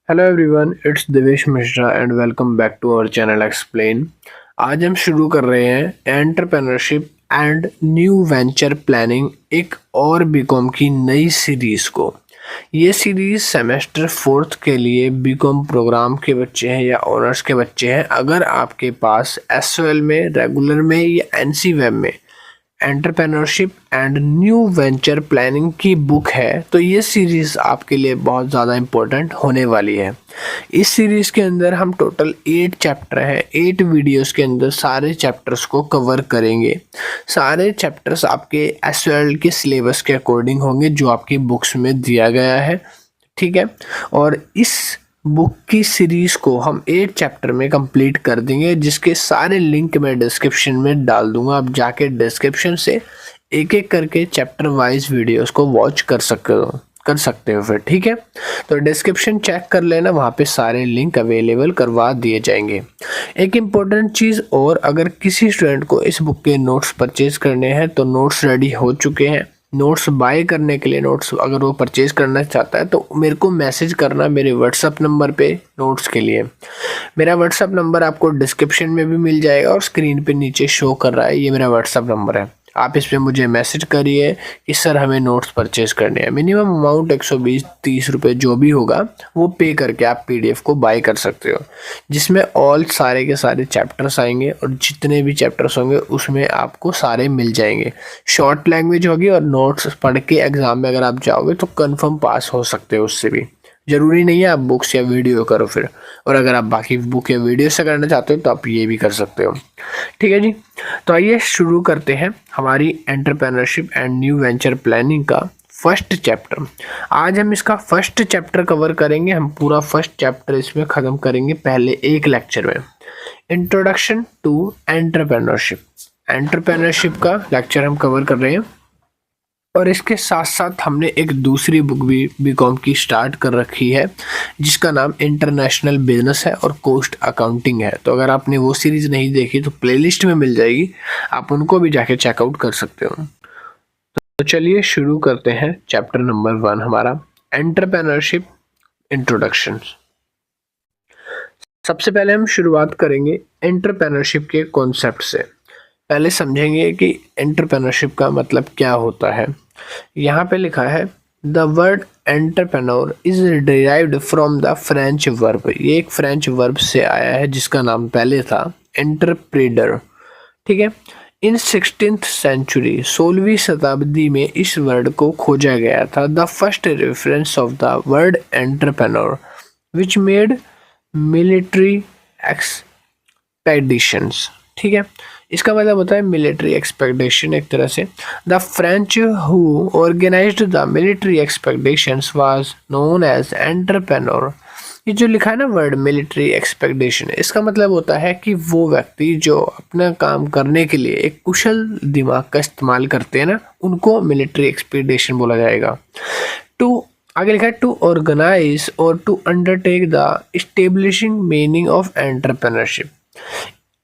Hello everyone, it's Devesh Mishra and welcome back to our channel Explain. आज हम शुरू कर रहे हैं entrepreneurship and new venture planning, एक और बीकॉम की नई सीरीज को। ये सीरीज सेमेस्टर फोर्थ के लिए बीकॉम प्रोग्राम के बच्चे हैं या ऑनर्स के बच्चे हैं। अगर आपके पास एसओएल में, रेगुलर में या एनसी वेब में entrepreneurship and new venture planning की बुक है तो ये सीरीज़ आपके लिए बहुत ज़्यादा इम्पोर्टेंट होने वाली है। इस सीरीज़ के अंदर हम टोटल 8 चैप्टर हैं, 8 वीडियोस के अंदर सारे चैप्टर्स को कवर करेंगे। सारे चैप्टर्स आपके एसओएल के सिलेबस के अकॉर्डिंग होंगे जो आपकी बुक्स में दिया गया है, ठीक है। और इस बुक की सीरीज को हम 8 चैप्टर में कंप्लीट कर देंगे, जिसके सारे लिंक मैं डिस्क्रिप्शन में डाल दूंगा। आप जाके डिस्क्रिप्शन से एक एक करके चैप्टर वाइज वीडियोस को वॉच कर सकते हो फिर, ठीक है। तो डिस्क्रिप्शन चेक कर लेना, वहाँ पे सारे लिंक अवेलेबल करवा दिए जाएंगे। एक इम्पोर्टेंट चीज़ और, अगर किसी स्टूडेंट को इस बुक के नोट्स परचेज करने हैं तो नोट्स रेडी हो चुके हैं। नोट्स बाय करने के लिए, नोट्स अगर वो परचेज करना चाहता है तो मेरे को मैसेज करना मेरे व्हाट्सअप नंबर पे नोट्स के लिए। मेरा व्हाट्सअप नंबर आपको डिस्क्रिप्शन में भी मिल जाएगा और स्क्रीन पे नीचे शो कर रहा है, ये मेरा व्हाट्सअप नंबर है। आप इस पे मुझे मैसेज करिए कि सर हमें नोट्स परचेज करने हैं। मिनिमम अमाउंट 120-30 रुपये जो भी होगा वो पे करके आप पीडीएफ को बाय कर सकते हो, जिसमें ऑल सारे के सारे चैप्टर्स आएंगे और जितने भी चैप्टर्स होंगे उसमें आपको सारे मिल जाएंगे। शॉर्ट लैंग्वेज होगी और नोट्स पढ़ के एग्ज़ाम में अगर आप जाओगे तो कंफर्म पास हो सकते हो। उससे भी ज़रूरी नहीं है आप बुक्स या वीडियो करो फिर, और अगर आप बाकी बुक या वीडियो से करना चाहते हो तो आप ये भी कर सकते हो, ठीक है जी। तो आइए शुरू करते हैं हमारी entrepreneurship and new venture planning का फर्स्ट चैप्टर। आज हम इसका फर्स्ट चैप्टर कवर करेंगे। हम पूरा फर्स्ट चैप्टर इसमें ख़त्म करेंगे पहले एक लेक्चर में। इंट्रोडक्शन टू एंटरप्रेन्योरशिप, एंटरप्रेन्योरशिप का लेक्चर हम कवर कर रहे हैं। और इसके साथ साथ हमने एक दूसरी बुक भी बीकॉम की स्टार्ट कर रखी है, जिसका नाम इंटरनेशनल बिजनेस है और कॉस्ट अकाउंटिंग है। तो अगर आपने वो सीरीज़ नहीं देखी तो प्लेलिस्ट में मिल जाएगी, आप उनको भी जाके चेकआउट कर सकते हो। तो चलिए शुरू करते हैं चैप्टर नंबर 1 हमारा, एंटरप्रेन्योरशिप इंट्रोडक्शन। सबसे पहले हम शुरुआत करेंगे एंटरप्रेन्योरशिप के कॉन्सेप्ट से। पहले समझेंगे कि एंटरप्रेन्योरशिप का मतलब क्या होता है। यहाँ पे लिखा है the word entrepreneur is derived from the French verb. ये एक फ्रेंच वर्ब से आया है जिसका नाम पहले था एंटरप्रेडर, ठीक है। इन 16th सेंचुरी, 16वीं शताब्दी में इस वर्ड को खोजा गया था। The first reference of the word entrepreneur which made military expeditions, ठीक है। इसका मतलब होता है मिलिट्री एक्सपेडिशन एक तरह से। The French who organised the military expeditions was known as entrepreneur. ये जो लिखा है ना वर्ड मिलिट्री एक्सपेडिशन, इसका मतलब होता है कि वो व्यक्ति जो अपना काम करने के लिए एक कुशल दिमाग का इस्तेमाल करते हैं ना, उनको मिलिट्री एक्सपेडिशन बोला जाएगा। टू आगे लिखा है टू ऑर्गेनाइज और to undertake the establishing meaning of entrepreneurship.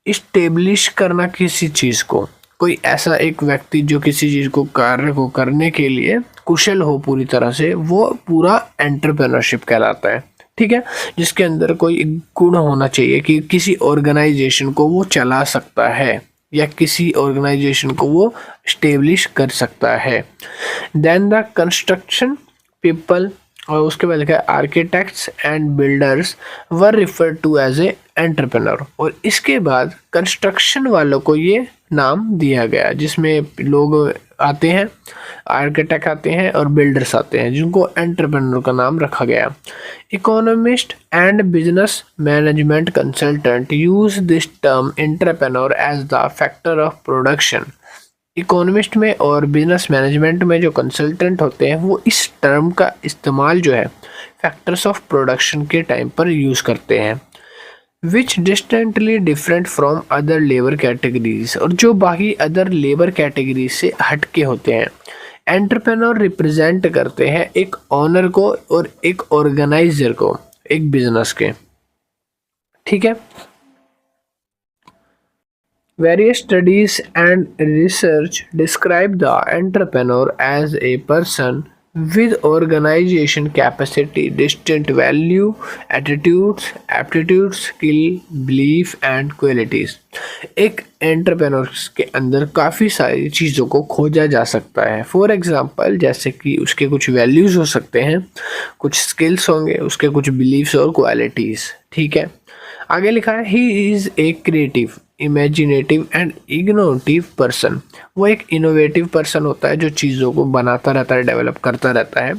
Establish करना किसी चीज़ को, कोई ऐसा एक व्यक्ति जो किसी चीज़ को, कार्य को करने के लिए कुशल हो पूरी तरह से, वो पूरा एंटरप्रेन्योरशिप कहलाता है, ठीक है। जिसके अंदर कोई गुण होना चाहिए कि किसी ऑर्गेनाइजेशन को वो चला सकता है या किसी ऑर्गेनाइजेशन को वो स्टेब्लिश कर सकता है। देन द कंस्ट्रक्शन पीपल, और उसके बाद लिखा है architects and builders were refer to as a entrepreneur. और इसके बाद कंस्ट्रक्शन वालों को ये नाम दिया गया, जिसमें लोग आते हैं, आर्किटेक्ट आते हैं और बिल्डर्स आते हैं, जिनको एंटरप्रेन्योर का नाम रखा गया। Economist and business management consultant use this term entrepreneur as the factor of production. Economist में और बिजनेस मैनेजमेंट में जो कंसल्टेंट होते हैं वो इस टर्म का इस्तेमाल जो है फैक्टर्स ऑफ प्रोडक्शन के टाइम पर यूज़ करते हैं, which distantly different from other labour categories, और जो बाकी अदर लेबर कैटेगरी से हटके होते हैं। एंटरप्रेन्योर रिप्रेजेंट करते हैं एक ऑनर को और एक ऑर्गेनाइजर को, एक बिजनेस के, ठीक है। Various studies and research describe the entrepreneur as a person with organization capacity, distinct value, attitudes, aptitudes, skill, belief and qualities। एक एंटरप्रेन्योर्स के अंदर काफ़ी सारी चीज़ों को खोजा जा सकता है। फॉर एग्जांपल जैसे कि उसके कुछ वैल्यूज़ हो सकते हैं, कुछ स्किल्स होंगे, उसके कुछ बिलीव्स और क्वालिटीज़। ठीक है, आगे लिखा है he is a creative, imaginative and innovative person. वो एक इनोवेटिव पर्सन होता है जो चीज़ों को बनाता रहता है, डेवलप करता रहता है।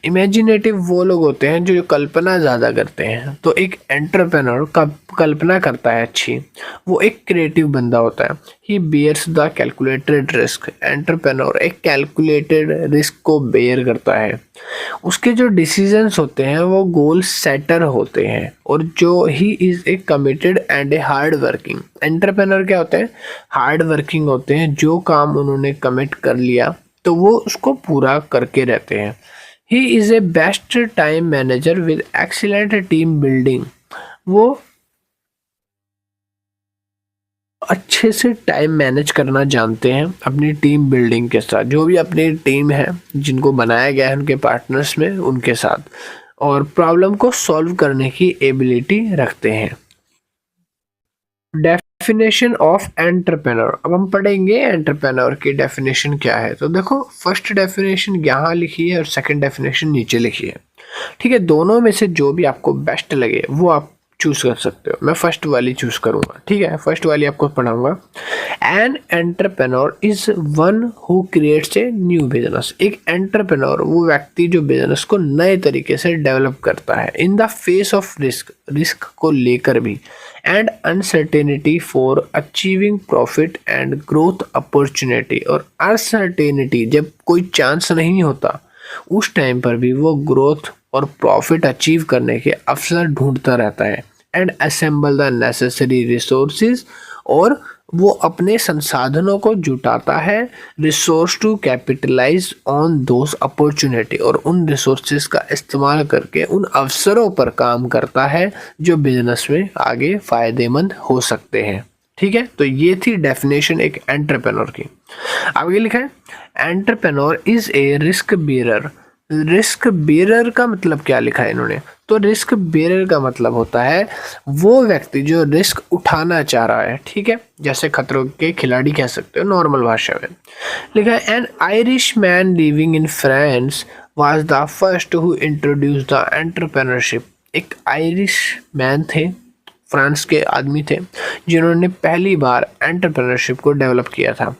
इमेजिनेटिव वो लोग होते हैं जो कल्पना ज़्यादा करते हैं। तो एक एंटरप्रेन्योर का कल्पना करता है अच्छी। वो एक क्रिएटिव बंदा होता है। He bears the calculated risk. Entrepreneur एक कैलकुलेटेड रिस्क को बेयर करता है। उसके जो डिसीजंस होते हैं वो गोल सेटर होते हैं। और जो ही is A committed and a hard working. Entrepreneur क्या होते हैं? हार्ड वर्किंग होते हैं। जो काम उन्होंने कमिट कर लिया तो वो उसको पूरा करके रहते हैं। ही is A best time manager with excellent team building. वो अच्छे से टाइम मैनेज करना जानते हैं अपनी टीम बिल्डिंग के साथ। जो भी अपनी टीम है जिनको बनाया गया है उनके पार्टनर्स में, उनके साथ, और प्रॉब्लम को सॉल्व करने की एबिलिटी रखते हैं। Definition of entrepreneur. अब हम पढ़ेंगे एंटरप्रेन्योर की डेफिनेशन क्या है। तो देखो, फर्स्ट डेफिनेशन यहाँ लिखी है और सेकंड डेफिनेशन नीचे लिखी है। ठीक है, दोनों में से जो भी आपको बेस्ट लगे वो आप चूज कर सकते हो। मैं फर्स्ट वाली चूज करूंगा। ठीक है, फर्स्ट वाली आपको पढ़ाऊंगा। An entrepreneur is one who creates a new business. एक एंटरप्रेन्योर वो व्यक्ति जो बिजनेस को नए तरीके से डेवलप करता है। In the face of risk, risk को लेकर भी, and uncertainty for achieving profit and growth opportunity. और अनसर्टेनिटी, जब कोई चांस नहीं होता उस टाइम पर भी वो ग्रोथ और प्रॉफिट अचीव करने के अवसर ढूंढता रहता है। And assemble the necessary resources, और वो अपने संसाधनों को जुटाता है। Resource to capitalize on those opportunity, और उन रिसोर्सेज का इस्तेमाल करके उन अवसरों पर काम करता है जो बिजनेस में आगे फायदेमंद हो सकते हैं। ठीक है, तो ये थी डेफिनेशन एक एंटरप्रेन्योर की। आगे लिखा है entrepreneur is a risk bearer. Risk bearer का मतलब क्या लिखा है इन्होंने? तो रिस्क बेरर का मतलब होता है वो व्यक्ति जो रिस्क उठाना चाह रहा है। ठीक है, जैसे खतरों के खिलाड़ी कह सकते हो नॉर्मल भाषा में। लिखा है N Irish man living in France was the first who introduce the entrepreneurship. एक आयरिश मैन थे, फ्रांस के आदमी थे, जिन्होंने पहली बार एंटरप्रेन्योरशिप को डेवलप किया था।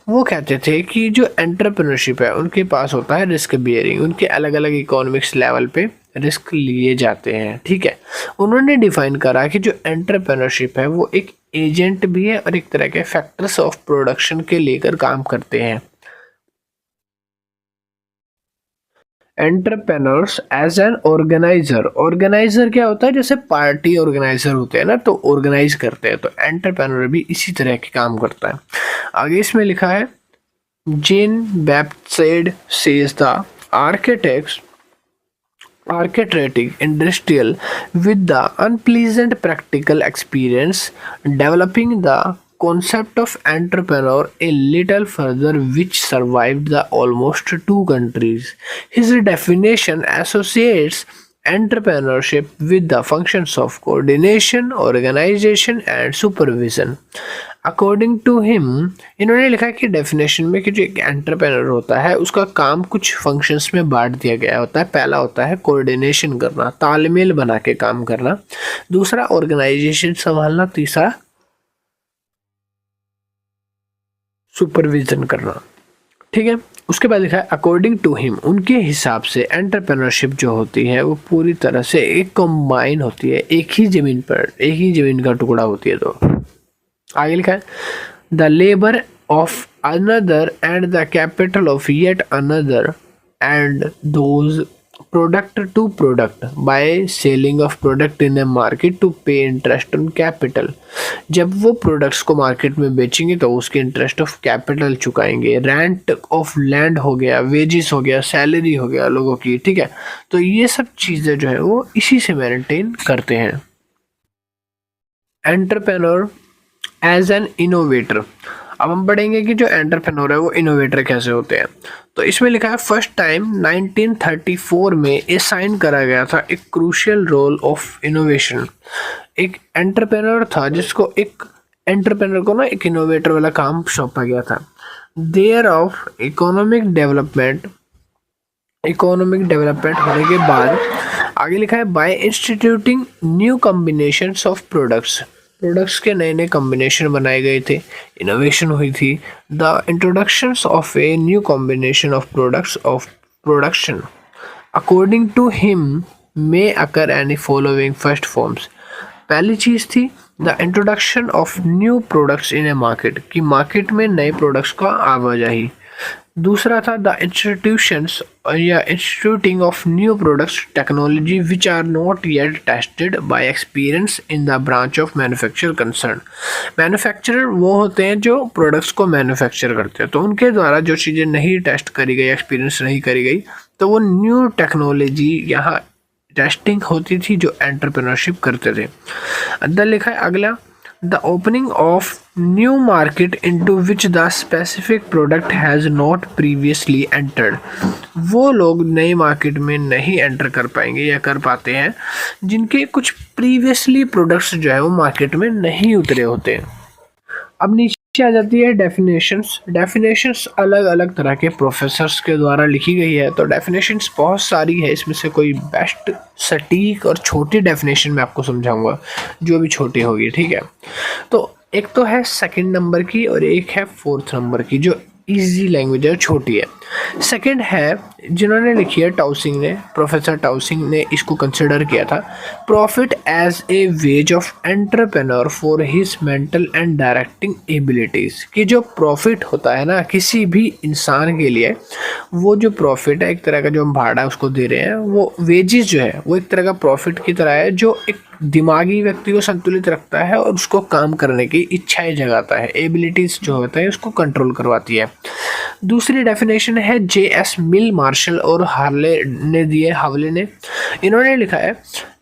वो कहते थे कि जो एंटरप्रेन्योरशिप है उनके पास होता है रिस्क बियरिंग। उनके अलग अलग इकोनॉमिक्स लेवल पे रिस्क लिए जाते हैं। ठीक है, उन्होंने डिफाइन करा कि जो एंटरप्रेन्योरशिप है वो एक एजेंट भी है और एक तरह के फैक्टर्स ऑफ प्रोडक्शन के लेकर काम करते हैं। Entrepreneurs as an organizer. Organizer क्या होता है? जैसे पार्टी ऑर्गेनाइजर होते हैं ना, तो ऑर्गेनाइज करते हैं। तो एंटरप्रेन्योर भी इसी तरह के काम करता है। आगे इसमें लिखा है Jean Baptiste says the architects architectic industrial with the unpleasant practical experience, developing the concept of entrepreneur a little further, which survived the almost two countries. His definition associates entrepreneurship with the functions of coordination, organization and supervision. According to him, इन्होंने लिखा कि definition में कि जो एक entrepreneur होता है उसका काम कुछ फंक्शंस में बांट दिया गया होता है। पहला होता है कोऑर्डिनेशन करना, तालमेल बना के काम करना। दूसरा ऑर्गेनाइजेशन संभालना। तीसरा सुपरविजन करना। ठीक है, उसके बाद लिखा है अकॉर्डिंग टू हिम, उनके हिसाब से एंटरप्रेन्योरशिप जो होती है वो पूरी तरह से एक कंबाइन होती है, एक ही जमीन पर, एक ही जमीन का टुकड़ा होती है। तो आगे लिखा है the labour of another and the capital of yet another and those product to product by selling of product in a market to pay interest on capital. जब वो प्रोडक्ट्स को मार्केट में बेचेंगे तो उसके इंटरेस्ट ऑफ कैपिटल चुकाएंगे। Rent of land हो गया, वेजिस हो गया, सैलरी हो गया लोगों की। ठीक है, तो ये सब चीज़ें जो है वो इसी से मेंटेन करते हैं। Entrepreneur as an innovator. अब हम पढ़ेंगे कि जो एंटरप्रेन्योर है वो इनोवेटर कैसे होते हैं। तो इसमें लिखा है फर्स्ट टाइम 1934 में ये साइन करा गया था एक क्रूशियल रोल ऑफ इनोवेशन। एक एंटरप्रेन्योर था जिसको एक एंटरप्रेन्योर को ना एक इनोवेटर वाला काम सौंपा गया था। देयर ऑफ इकोनॉमिक डेवलपमेंट होने के बाद आगे लिखा है by instituting new combinations of products के नए नए कॉम्बिनेशन बनाए गए थे, इनोवेशन हुई थी। The introductions of a new combination of products of production according to him may occur any following first forms. पहली चीज़ थी the introduction of new products in a market, कि मार्केट में नए प्रोडक्ट्स का आवाजाही। दूसरा था द इंस्टीट्यूशंस या instituting of new products technology which are not yet tested by experience in the branch of manufacture concern. Manufacturer वो होते हैं जो प्रोडक्ट्स को मैन्युफैक्चर करते हैं, तो उनके द्वारा जो चीज़ें नहीं टेस्ट करी गई, एक्सपीरियंस नहीं करी गई, तो वो न्यू टेक्नोलॉजी यहाँ टेस्टिंग होती थी जो एंटरप्रेन्योरशिप करते थे। अंदर लिखा है अगला the opening of new market into which the specific product has not previously entered. वो लोग नए मार्केट में नहीं एंटर कर पाएंगे या कर पाते हैं जिनके कुछ प्रीवियसली प्रोडक्ट्स जो है वो मार्केट में नहीं उतरे होते हैं। अब नीचे आ जाती है डेफिनेशंस अलग अलग तरह के प्रोफेसर्स के द्वारा लिखी गई है। तो डेफिनेशंस बहुत सारी है, इसमें से कोई बेस्ट सटीक और छोटी डेफिनेशन मैं आपको समझाऊंगा जो भी छोटी होगी, ठीक है। तो एक तो है सेकंड नंबर की और एक है फोर्थ नंबर की जो इजी लैंग्वेज है, छोटी है। सेकंड है जिन्होंने लिखी है टाउसिंग ने, प्रोफेसर टाउसिंग ने इसको कंसिडर किया था profit as a wage of entrepreneur for his mental and directing abilities. कि जो प्रॉफिट होता है ना किसी भी इंसान के लिए, वो जो प्रॉफिट है एक तरह का जो हम भाड़ा उसको दे रहे हैं, वो वेजेस जो है वो एक तरह का प्रॉफिट की तरह है जो एक दिमागी व्यक्ति को संतुलित रखता है और उसको काम करने की इच्छाएं जगाता है, एबिलिटीज जो होता है उसको कंट्रोल करवाती है। दूसरी डेफिनेशन है J.S. मिल मार्शल और हावले ने। इन्होंने लिखा है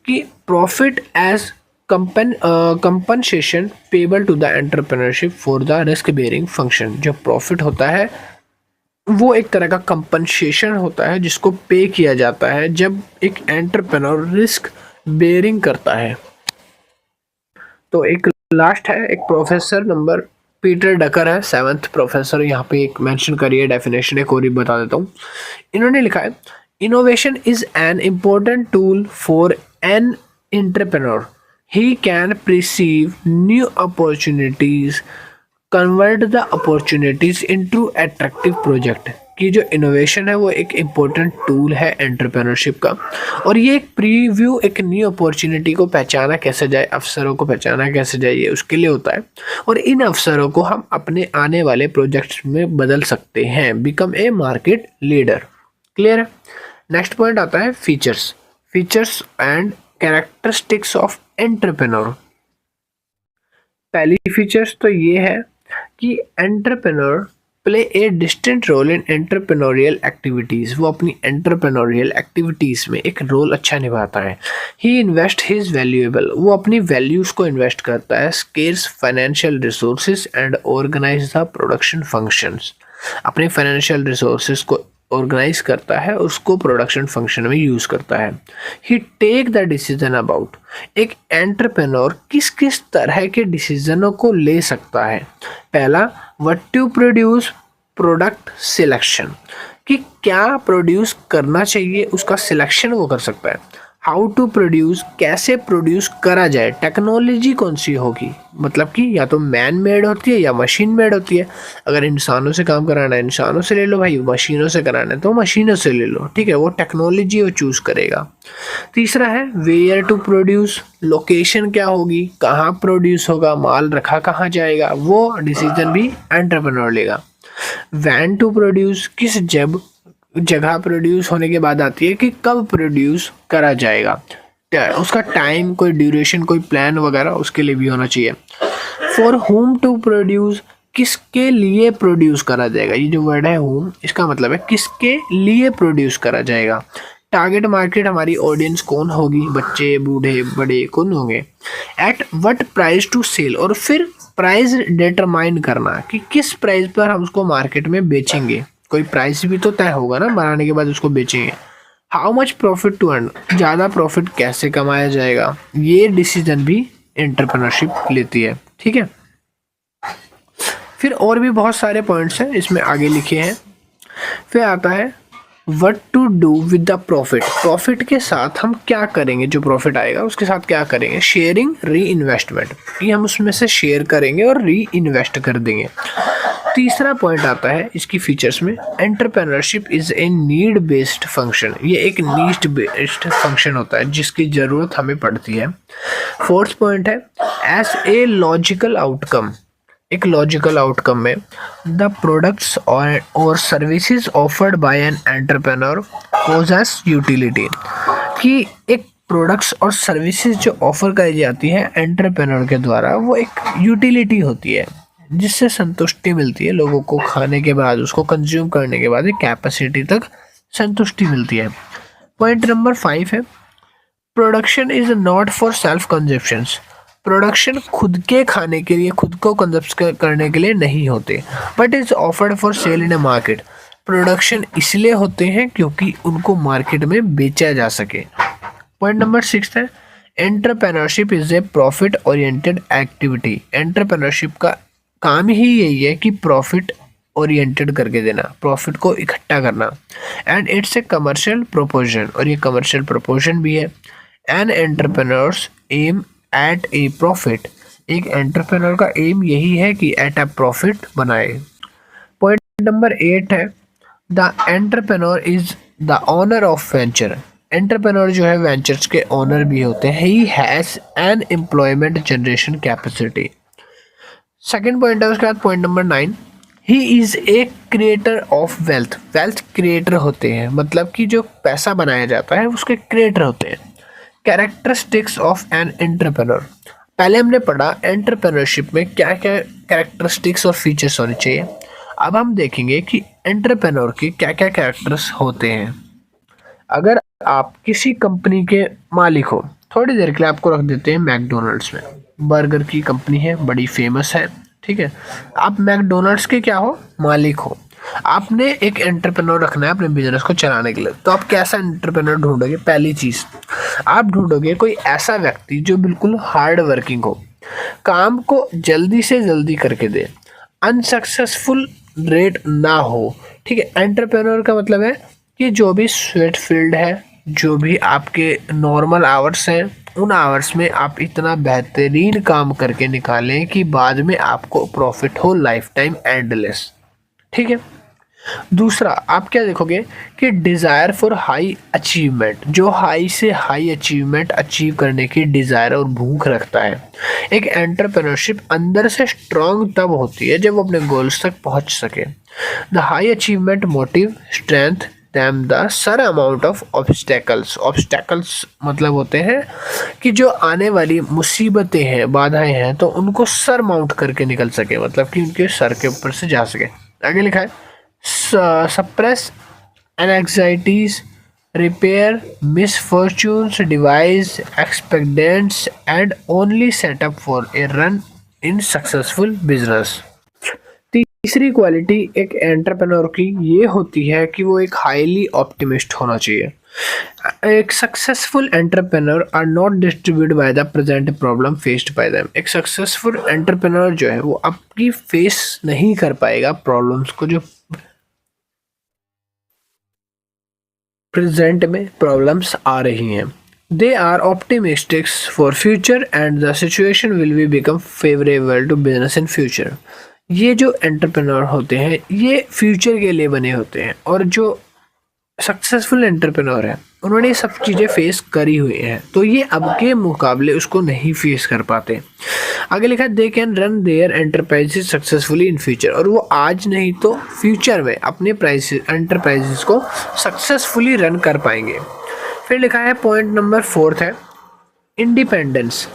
कि profit as compensation payable to the entrepreneurship for the risk bearing function. जो प्रॉफिट होता है वो एक तरह का कंपनसेशन होता है जिसको पे किया जाता है जब एक एंटरप्रेन्योर रिस्क बेयरिंग करता है। तो एक लास्ट है, एक प्रोफेसर नंबर पीटर डकर है, 7th प्रोफेसर, यहाँ पे एक मेंशन करिए डेफिनेशन एक और ही बता देता हूँ। इन्होंने लिखा है innovation is an important tool for an entrepreneur, he can perceive new opportunities, convert the opportunities into attractive project. कि जो इनोवेशन है वो एक इम्पोर्टेंट टूल है एंटरप्रेन्योरशिप का, और ये एक प्रीव्यू, एक न्यू अपॉर्चुनिटी को पहचाना कैसे जाए, अवसरों को पहचाना कैसे जाए, ये उसके लिए होता है। और इन अवसरों को हम अपने आने वाले प्रोजेक्ट्स में बदल सकते हैं, become a market leader. Clear है। नेक्स्ट पॉइंट आता है features and characteristics of entrepreneur. पहली फीचर्स तो ये है कि entrepreneur play a distinct role in entrepreneurial activities. वो अपनी एंटरप्रेन्योरियल एक्टिविटीज़ में एक रोल अच्छा निभाता है। ही इन्वेस्ट हिज वैल्यूएबल, वो अपनी वैल्यूज़ को इन्वेस्ट करता है, scarce financial resources and organize the production functions. अपने फाइनेंशियल रिसोर्सेज को ऑर्गेनाइज करता है, उसको प्रोडक्शन फंक्शन में यूज़ करता है। He take the decision about, एक एंटरप्रेन्योर किस किस तरह के डिसीजनों को ले सकता है। पहला, what to produce, product selection, कि क्या प्रोड्यूस करना चाहिए उसका सिलेक्शन वो कर सकता है। हाउ टू प्रोड्यूस, कैसे प्रोड्यूस करा जाए, टेक्नोलॉजी कौन सी होगी, मतलब कि या तो मैन मेड होती है या मशीन मेड होती है। अगर इंसानों से काम कराना है इंसानों से ले लो भाई, मशीनों से कराना है तो मशीनों से ले लो, ठीक है, वो टेक्नोलॉजी वो चूज़ करेगा। तीसरा है वेयर टू प्रोड्यूस, लोकेशन क्या होगी, कहाँ प्रोड्यूस होगा, माल रखा कहाँ जाएगा, वो डिसीजन भी एंटरप्रेन्योर लेगा। व्हेन टू प्रोड्यूस, किस जगह प्रोड्यूस होने के बाद आती है कि कब प्रोड्यूस करा जाएगा, उसका टाइम, कोई ड्यूरेशन, कोई प्लान वगैरह उसके लिए भी होना चाहिए। फॉर होम टू प्रोड्यूस, किसके लिए प्रोड्यूस करा जाएगा। ये जो वर्ड है होम, इसका मतलब है किसके लिए प्रोड्यूस करा जाएगा। टारगेट मार्केट हमारी ऑडियंस कौन होगी, बच्चे बूढ़े बड़े कौन होंगे। At what price to sell, और फिर प्राइस डिटरमाइन करना कि किस प्राइस पर हम उसको मार्केट में बेचेंगे, कोई प्राइस भी तो तय होगा ना, बनाने के बाद उसको बेचेंगे। How much profit to earn, ज़्यादा प्रॉफिट कैसे कमाया जाएगा, ये डिसीजन भी एंटरप्रेन्योरशिप लेती है। ठीक है, फिर और भी बहुत सारे पॉइंट्स हैं इसमें आगे लिखे हैं। फिर आता है what to do with the profit, profit के साथ हम क्या करेंगे, जो प्रॉफिट आएगा उसके साथ क्या करेंगे। शेयरिंग, री इन्वेस्टमेंट, कि हम उसमें से शेयर करेंगे और री इन्वेस्ट कर देंगे। तीसरा पॉइंट आता है इसकी फीचर्स में, entrepreneurship is a need based function, ये एक नीड बेस्ड फंक्शन होता है जिसकी ज़रूरत हमें पड़ती है। फोर्थ पॉइंट है एज ए लॉजिकल आउटकम, एक लॉजिकल आउटकम में द प्रोडक्ट्स और services offered by an entrepreneur possess utility, कि एक प्रोडक्ट्स और सर्विसेज जो ऑफर करी जाती है एंटरप्रेन्योर के द्वारा वो एक यूटिलिटी होती है जिससे संतुष्टि मिलती है लोगों को, खाने के बाद उसको कंज्यूम करने के बाद एक कैपेसिटी तक संतुष्टि मिलती है। पॉइंट नंबर 5 है production is not for self consumptions, production खुद के खाने के लिए, खुद को कंजप्ट करने के लिए नहीं होते, but is offered for sale in a market, production इसलिए होते हैं क्योंकि उनको मार्केट में बेचा जा सके। पॉइंट नंबर 6 है entrepreneurship is a profit oriented activity, entrepreneurship का काम ही यही है कि प्रॉफिट ओरिएंटेड करके देना, प्रॉफिट को इकट्ठा करना। एंड इट्स ए कमर्शियल प्रोपोजन, और ये कमर्शियल प्रोपोजन भी है। एन एंटरप्रेन्योर्स एम एट ए प्रॉफिट, एक एंटरप्रेन्योर का एम यही है कि एट अ प्रॉफिट बनाए। पॉइंट नंबर 8 है the entrepreneur is the owner of venture, entrepreneur जो है वेंचर्स के ओनर भी होते हैं। He has an employment generation capacity. Second point है उसके बाद point number 9, he is a creator of wealth, wealth creator होते हैं, मतलब कि जो पैसा बनाया जाता है उसके क्रिएटर होते हैं। कैरेक्टरिस्टिक्स ऑफ एन एंटरप्रेन्योर, पहले हमने पढ़ा एंटरप्रेन्योरशिप में क्या क्या कैरेक्टरिस्टिक्स और फीचर्स होने चाहिए, अब हम देखेंगे कि एंटरप्रेन्योर के क्या क्या कैरेक्टर्स होते हैं। अगर आप किसी कंपनी के मालिक हो, थोड़ी देर के लिए आपको रख देते हैं मैकडोनल्ड्स में, बर्गर की कंपनी है, बड़ी फेमस है, ठीक है, आप मैकडोनल्ड्स के क्या हो, मालिक हो, आपने एक एंटरप्रेन्योर रखना है अपने बिजनेस को चलाने के लिए, तो आप कैसा एंटरप्रेन्योर ढूंढोगे। पहली चीज़ आप ढूंढोगे कोई ऐसा व्यक्ति जो बिल्कुल हार्ड वर्किंग हो, काम को जल्दी से जल्दी करके दे, अनसक्सेसफुल रेट ना हो। ठीक है, एंटरप्रेन्योर का मतलब है कि जो भी स्वेट फील्ड है, जो भी आपके नॉर्मल आवर्स हैं, उन आवर्स में आप इतना बेहतरीन काम करके निकालें कि बाद में आपको प्रॉफिट हो लाइफ टाइम एंडलेस। ठीक है, दूसरा आप क्या देखोगे कि डिज़ायर फॉर हाई अचीवमेंट, जो हाई से हाई अचीवमेंट अचीव करने की डिज़ायर और भूख रखता है। एक एंटरप्रेन्योरशिप अंदर से स्ट्रांग तब होती है जब वो अपने गोल्स तक पहुंच सके। The high achievement motive strength them the sir amount of obstacles, obstacles मतलब होते हैं कि जो आने वाली मुसीबतें हैं, बाधाएं हैं, तो उनको सर माउंट करके निकल सके, मतलब कि उनके सर के ऊपर से जा सके। आगे लिखा है suppress anxieties, repair misfortunes, devise expedients, and only set up for a run in successful business। तीसरी क्वालिटी एक एंटरप्रेन्योर की ये होती है कि वो एक हाईली ऑप्टिमिस्ट होना चाहिए। एक successful entrepreneur are not distributed by the present problem faced by them. एक सक्सेसफुल एंटरप्रेन्योर जो है वो आपकी फेस नहीं कर पाएगा प्रॉब्लम्स को, जो प्रेजेंट में प्रॉब्लम्स आ रही हैं। They are optimistic for future and the situation will be become favourable to business in future. ये जो एंटरप्रेन्योर होते हैं ये फ्यूचर के लिए बने होते हैं, और जो सक्सेसफुल एंटरप्रेन्योर है उन्होंने ये सब चीज़ें फेस करी हुई हैं, तो ये अब के मुकाबले उसको नहीं फेस कर पाते। आगे लिखा है they can run their enterprises successfully in future, और वो आज नहीं तो फ्यूचर में अपने एंटरप्राइजेस को सक्सेसफुली रन कर पाएंगे। फिर लिखा है पॉइंट नंबर 4 है independence.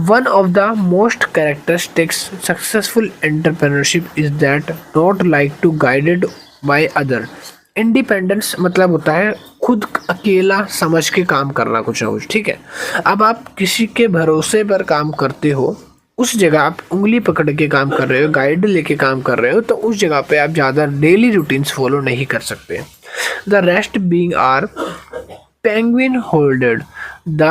One of the most characteristics successful entrepreneurship is that not like to guided by other। Independence मतलब होता है खुद अकेला समझ के काम करना कुछ ना कुछ, ठीक है। अब आप किसी के भरोसे पर काम करते हो, उस जगह आप उंगली पकड़ के काम कर रहे हो, गाइड लेके काम कर रहे हो, तो उस जगह पे आप ज़्यादा डेली रूटीन्स फॉलो नहीं कर सकते। The rest being are penguin holded the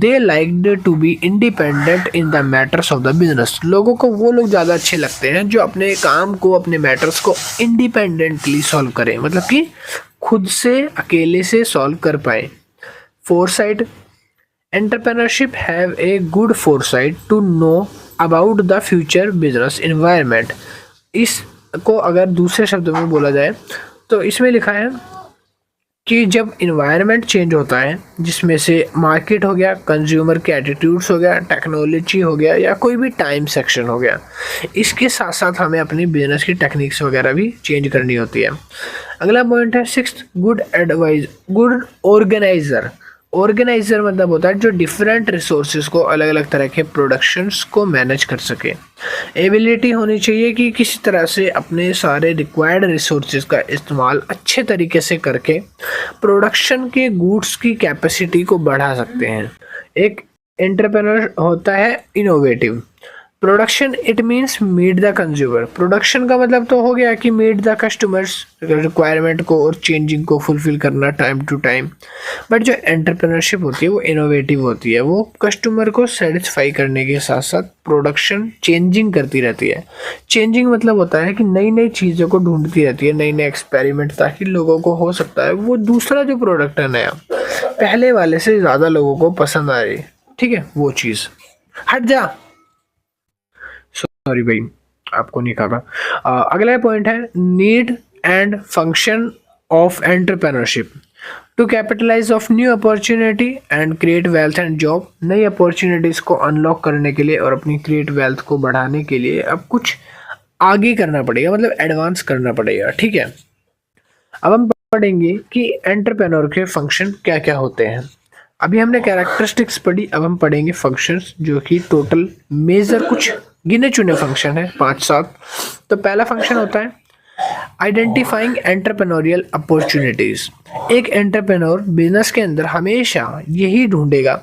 they liked to be independent in the matters of the business। लोगों को वो लोग ज़्यादा अच्छे लगते हैं जो अपने काम को, अपने मैटर्स को इंडिपेंडेंटली सॉल्व करें, मतलब कि खुद से अकेले से सॉल्व कर पाए। Foresight, entrepreneurship have a good foresight to know about the future business environment. इसको अगर दूसरे शब्दों में बोला जाए तो इसमें लिखा है कि जब इन्वायरमेंट चेंज होता है, जिसमें से मार्केट हो गया, कंज्यूमर के एटीट्यूड्स हो गया, टेक्नोलॉजी हो गया, या कोई भी टाइम सेक्शन हो गया, इसके साथ साथ हमें अपनी बिजनेस की टेक्निक्स वगैरह भी चेंज करनी होती है। अगला पॉइंट है सिक्स्थ, गुड ऑर्गेनाइजर। ऑर्गेनाइजर मतलब होता है जो डिफरेंट रिसोर्सेज को, अलग अलग तरह के प्रोडक्शंस को मैनेज कर सके। एबिलिटी होनी चाहिए कि किसी तरह से अपने सारे रिक्वायर्ड रिसोर्सेज का इस्तेमाल अच्छे तरीके से करके प्रोडक्शन के गुड्स की कैपेसिटी को बढ़ा सकते हैं। एक एंटरप्रेन्योर होता है innovative. Production it means meet the consumer. Production का मतलब तो हो गया कि मीट द कस्टमर्स रिक्वायरमेंट को और चेंजिंग को फुलफिल करना टाइम टू टाइम। बट जो एंटरप्रेन्योरशिप होती है वो इनोवेटिव होती है, वो कस्टमर को सेटिस्फाई करने के साथ साथ प्रोडक्शन चेंजिंग करती रहती है। चेंजिंग मतलब होता है कि नई नई चीज़ों को ढूंढती रहती है, नई नई एक्सपेरिमेंट, ताकि लोगों को हो सकता है वो दूसरा जो प्रोडक्ट है नया, पहले वाले से ज़्यादा लोगों को पसंद आ रही, ठीक है, वो चीज़। हट जा, सॉरी भाई आपको नहीं कहा। अगला पॉइंट है need and function of entrepreneurship to capitalize of new opportunity and create wealth and job. नई अपॉर्चुनिटीज को अनलॉक करने के लिए और अपनी क्रिएट वेल्थ को बढ़ाने के लिए अब कुछ आगे करना पड़ेगा, मतलब एडवांस करना पड़ेगा, ठीक है। अब हम पढ़ेंगे कि एंटरप्रेन्योर के फंक्शन क्या क्या होते हैं। अभी हमने कैरेक्टरिस्टिक्स पढ़ी, अब हम पढ़ेंगे फंक्शंस, जो कि टोटल मेजर कुछ गिने चुने फंक्शन है 5-7। तो पहला फंक्शन होता है आइडेंटिफाइंग एंटरप्रेन्योरियल अपॉर्चुनिटीज। एक एंटरप्रेन्योर बिजनेस के अंदर हमेशा यही ढूंढेगा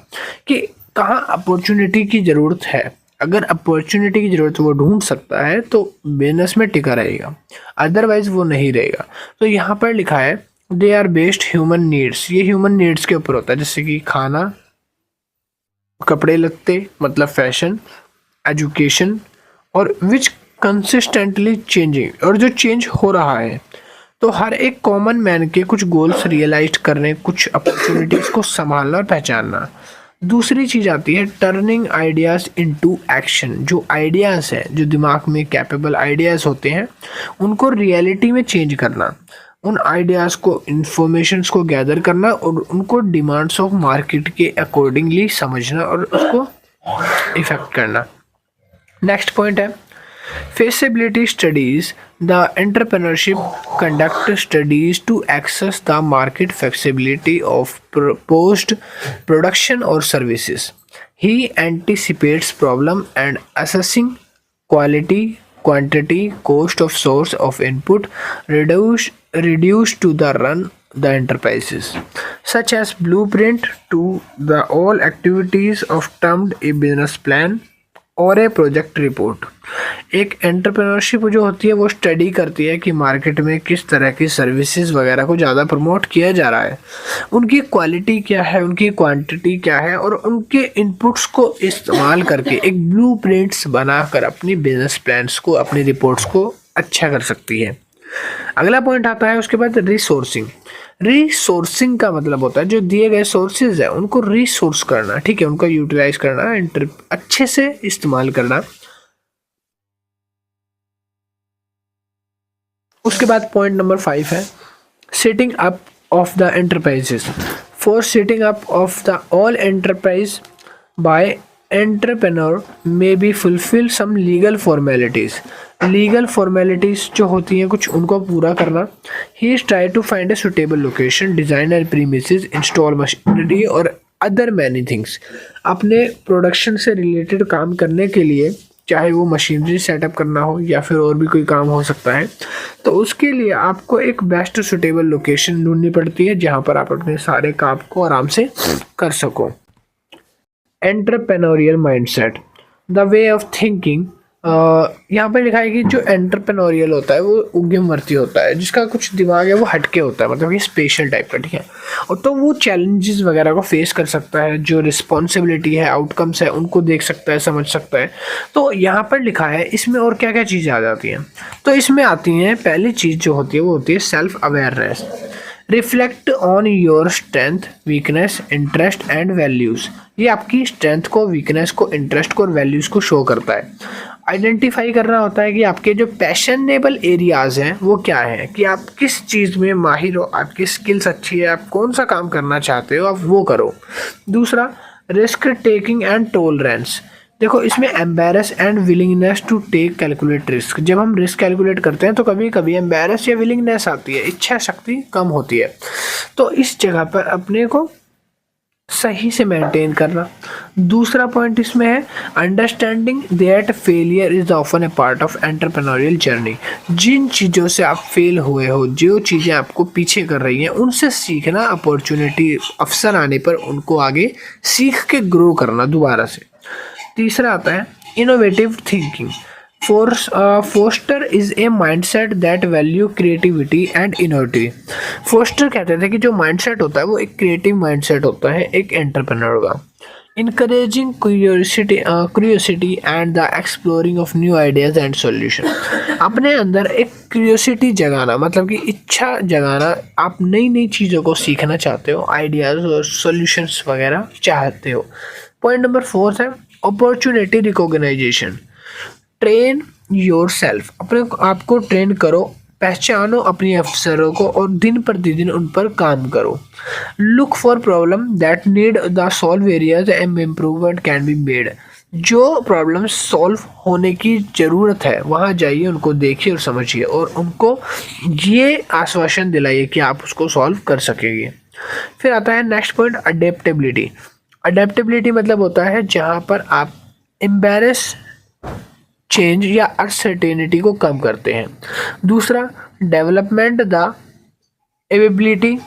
कि कहाँ अपॉर्चुनिटी की ज़रूरत है। अगर अपॉर्चुनिटी की ज़रूरत वो ढूंढ सकता है तो बिजनेस में टिका रहेगा, अदरवाइज वो नहीं रहेगा। तो यहाँ पर लिखा है they are based human needs. ये ह्यूमन नीड्स के ऊपर होता है, जैसे कि खाना, कपड़े लत्ते मतलब फैशन, एजुकेशन, और विच कंसिस्टेंटली चेंजिंग, और जो चेंज हो रहा है। तो हर एक कॉमन मैन के कुछ गोल्स रियलाइज करने, कुछ अपॉर्चुनिटीज को संभालना और पहचानना। दूसरी चीज आती है टर्निंग आइडियाज इनटू एक्शन। जो आइडियाज है, जो दिमाग में कैपेबल आइडियाज होते हैं, उनको रियलिटी में चेंज करना। उन आइडियाज़ को, इंफॉर्मेशंस को गैदर करना और उनको डिमांड्स ऑफ मार्केट के अकॉर्डिंगली समझना और उसको इफेक्ट करना। नेक्स्ट पॉइंट है feasibility studies। The entrepreneurship conduct studies to access the market feasibility of proposed production or services। He anticipates problem and assessing quality, quantity, cost of source of input reduced to the run the enterprises, such as blueprint to the all activities of termed a business plan और ए project report. एक entrepreneurship जो होती है वो study करती है कि market में किस तरह की सर्विसेज वगैरह को ज़्यादा प्रमोट किया जा रहा है, उनकी क्वालिटी क्या है, उनकी क्वांटिटी क्या है, और उनके इनपुट्स को इस्तेमाल करके एक ब्लूप्रिंट्स बनाकर अपनी बिजनेस प्लान्स को, अपनी रिपोर्ट्स को अच्छा कर सकती है। अगला पॉइंट आता है उसके बाद रिसोर्सिंग। रिसोर्सिंग का मतलब होता है जो दिए गए सोर्सेज है उनको रिसोर्स करना, ठीक है, उनको यूटिलाइज करना, अच्छे से इस्तेमाल करना। उसके बाद पॉइंट नंबर 5 है setting up of the enterprises. For setting up of the all enterprise by entrepreneur may be fulfil some legal formalities. Legal formalities जो होती हैं कुछ, उनको पूरा करना। He is try to find a suitable location, designer premises, install machinery और other many things. अपने production से रिलेटेड काम करने के लिए चाहे वो मशीनरी सेटअप करना हो या फिर और भी कोई काम हो सकता है। तो उसके लिए आपको एक बेस्ट सुटेबल लोकेशन ढूंढनी पड़ती है जहाँ पर आप अपने सारे काम को आराम से कर सको। Entrepreneurial mindset, the way of thinking. यहाँ पर लिखा है कि जो एंटरप्रेन्योरियल होता है वो उद्यमवर्ती होता है, जिसका कुछ दिमाग है वो हटके होता है, मतलब कि स्पेशल टाइप का, ठीक है। और तो वो चैलेंजेस वगैरह को फेस कर सकता है, जो रिस्पॉन्सिबिलिटी है, आउटकम्स है, उनको देख सकता है, समझ सकता है। तो यहाँ पर लिखा है इसमें और क्या क्या चीज़ें आ जाती हैं। तो इसमें आती हैं, पहली चीज़ जो होती है वो होती है self awareness. Reflect on your strength, weakness, interest and values. ये आपकी स्ट्रेंथ को, वीकनेस को, इंटरेस्ट को और वैल्यूज़ को शो करता है। आइडेंटिफाई करना होता है कि आपके जो पैशनेबल एरियाज़ हैं वो क्या है, कि आप किस चीज़ में माहिर हो, आपकी स्किल्स अच्छी है, आप कौन सा काम करना चाहते हो, आप वो करो। दूसरा, रिस्क टेकिंग एंड टॉलरेंस। देखो इसमें embrace and willingness to take calculate risk. जब हम रिस्क कैलकुलेट करते हैं तो कभी कभी एम्बेरस या विलिंगनेस आती है, इच्छा शक्ति कम होती है। तो इस जगह पर अपने को सही से मेंटेन करना। दूसरा पॉइंट इसमें है understanding that failure is often a part of entrepreneurial journey. जिन चीज़ों से आप फेल हुए हो, जो चीज़ें आपको पीछे कर रही हैं, उनसे सीखना, अपॉर्चुनिटी, अवसर आने पर उनको आगे सीख के ग्रो करना दोबारा से। तीसरा आता है innovative thinking. Foster is a mindset that value creativity and innovative. Foster कहते थे कि जो माइंडसेट होता है वो एक क्रिएटिव माइंडसेट होता है एक एंटरप्रेन्योर का। Encouraging curiosity and the exploring of new ideas and solution. अपने अंदर एक क्यूरियोसिटी जगाना, मतलब कि इच्छा जगाना, आप नई नई चीज़ों को सीखना चाहते हो, आइडियाज़ और सॉल्यूशंस वगैरह चाहते हो। पॉइंट नंबर 4 है opportunity recognization. Train your self. अपने आप को ट्रेन करो, पहचानो अपने अवसरों को और दिन प्रतिदिन उन पर काम करो। Look for problem that need the solve areas and improvement can be made. जो प्रॉब्लम सॉल्व होने की ज़रूरत है वहाँ जाइए, उनको देखिए और समझिए और उनको ये आश्वासन दिलाइए कि आप उसको सॉल्व कर सकेंगे। फिर आता है नेक्स्ट पॉइंट अडेप्टेबिलिटी। अडेप्टेबिलिटी मतलब होता है जहाँ पर आप एम्बेरस चेंज या अनसर्टेनिटी को कम करते हैं। दूसरा, development the ability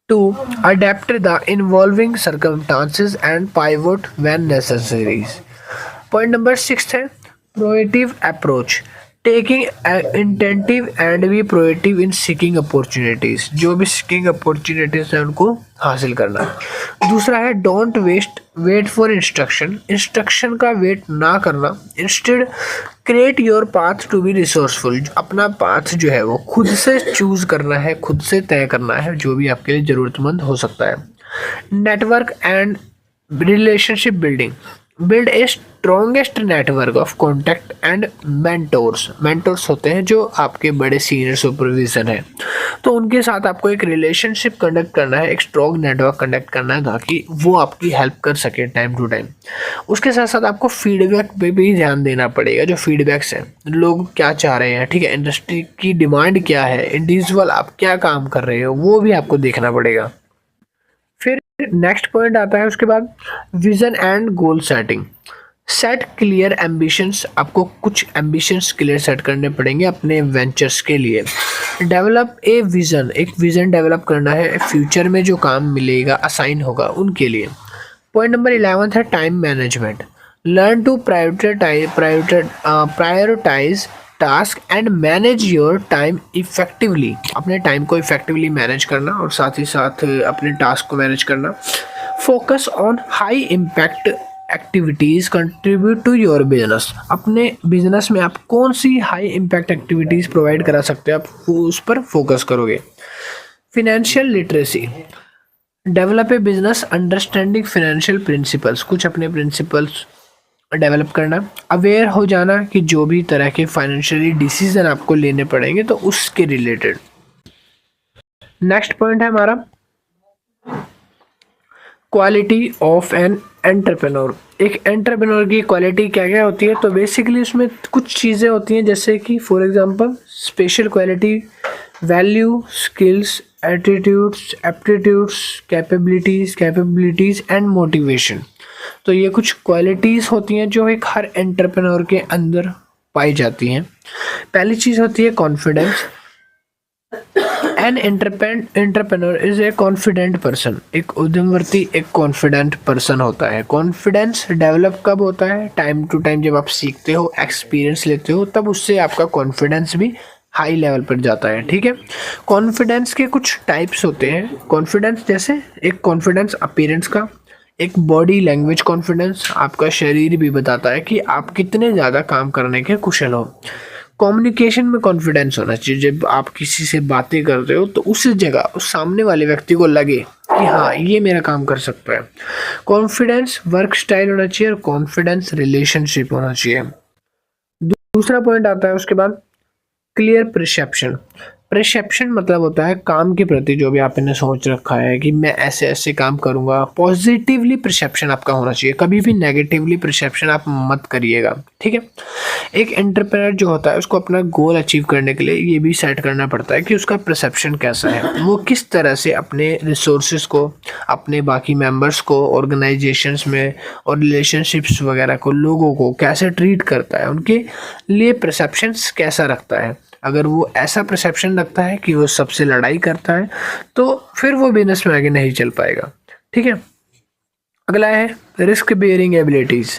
to adapt the involving circumstances and pivot when necessaries. Point number 6 है proactive approach. Taking initiative and be proactive in seeking opportunities. जो भी सीकिंग अपॉर्चुनिटीज है उनको हासिल करना। दूसरा है डोंट वेट फॉर इंस्ट्रक्शन का वेट ना करना। Instead create your path to be resourceful. अपना पाथ जो है वो खुद से चूज करना है, खुद से तय करना है, जो भी आपके लिए ज़रूरतमंद हो सकता है। Network and relationship building. Build a strongest network of contact and mentors होते हैं जो आपके बड़े सीनियर सुपरविजन हैं, तो उनके साथ आपको एक रिलेशनशिप कंडक्ट करना है, एक स्ट्रॉन्ग नेटवर्क कंडक्ट करना है ताकि वो आपकी हेल्प कर सके टाइम टू टाइम। उसके साथ साथ आपको फीडबैक पे भी ध्यान देना पड़ेगा। जो फीडबैक्स हैं, लोग क्या चाह रहे हैं, ठीक है, इंडस्ट्री की डिमांड क्या है, इंडिविजुअल आप क्या काम कर रहे हो, वो भी आपको देखना पड़ेगा। फिर नेक्स्ट पॉइंट आता है उसके बाद vision and goal setting. Set clear ambitions. आपको कुछ एम्बिशंस क्लियर सेट करने पड़ेंगे अपने वेंचर्स के लिए। Develop a vision. एक विज़न डेवलप करना है फ्यूचर में जो काम मिलेगा, असाइन होगा उनके लिए। पॉइंट नंबर 11 है time management. Learn to prioritize task and manage your time effectively. अपने टाइम को इफेक्टिवली मैनेज करना और साथ ही साथ अपने टास्क को मैनेज करना। Focus on high impact activities contribute to your business. अपने बिजनेस में आप कौन सी हाई इम्पैक्ट एक्टिविटीज़ प्रोवाइड करा सकते हैं, आप उस पर फोकस करोगे। Financial literacy. Develop a business understanding financial principles. कुछ अपने प्रिंसिपल्स डेवलप करना। अवेयर हो जाना कि जो भी तरह के फाइनेंशियली डिसीजन आपको लेने पड़ेंगे तो उसके रिलेटेड। नेक्स्ट पॉइंट है हमारा क्वालिटी ऑफ एन एंटरप्रेन्योर। एक एंटरप्रेन्योर की क्वालिटी क्या क्या होती है, तो बेसिकली उसमें कुछ चीज़ें होती हैं जैसे कि for example special quality, value, skills, attitudes, aptitudes, capabilities and motivation. तो ये कुछ क्वालिटीज़ होती हैं जो एक हर एंटरप्रेन्योर के अंदर पाई जाती हैं। पहली चीज़ होती है confidence. An entrepreneur is a confident person. एक उद्यमवर्ती एक कॉन्फिडेंट पर्सन होता है। कॉन्फिडेंस डेवलप कब होता है? टाइम टू टाइम जब आप सीखते हो, एक्सपीरियंस लेते हो, तब उससे आपका कॉन्फिडेंस भी हाई लेवल पर जाता है। ठीक है। कॉन्फिडेंस के कुछ टाइप्स होते हैं। कॉन्फिडेंस जैसे एक कॉन्फिडेंस अपीयरेंस का, एक बॉडी लैंग्वेज कॉन्फिडेंस, आपका शरीर भी बताता है कि आप कितने ज़्यादा काम करने के कुशल हो। कम्युनिकेशन में कॉन्फिडेंस होना चाहिए। जब आप किसी से बातें करते हो तो उस जगह उस सामने वाले व्यक्ति को लगे कि हाँ ये मेरा काम कर सकता है। कॉन्फिडेंस वर्क स्टाइल होना चाहिए और कॉन्फिडेंस रिलेशनशिप होना चाहिए। दूसरा पॉइंट आता है उसके बाद क्लियर परसेप्शन। परसेप्शन मतलब होता है काम के प्रति जो भी आपने सोच रखा है कि मैं ऐसे ऐसे काम करूंगा, पॉजिटिवली परसेप्शन आपका होना चाहिए। कभी भी नेगेटिवली परसेप्शन आप मत करिएगा। ठीक है। एक एंटरप्रेन्योर जो होता है उसको अपना गोल अचीव करने के लिए ये भी सेट करना पड़ता है कि उसका परसेप्शन कैसा है, वो किस तरह से अपने रिसोर्सेज को, अपने बाकी मेंबर्स को, ऑर्गेनाइजेशंस में और रिलेशनशिप्स वगैरह को, लोगों को कैसे ट्रीट करता है, उनके लिए परसेप्शंस कैसा रखता है। अगर वो ऐसा परसेप्शन रखता है कि वो सबसे लड़ाई करता है तो फिर वो बिजनेस में आगे नहीं चल पाएगा। ठीक है। अगला है रिस्क बेयरिंग एबिलिटीज़।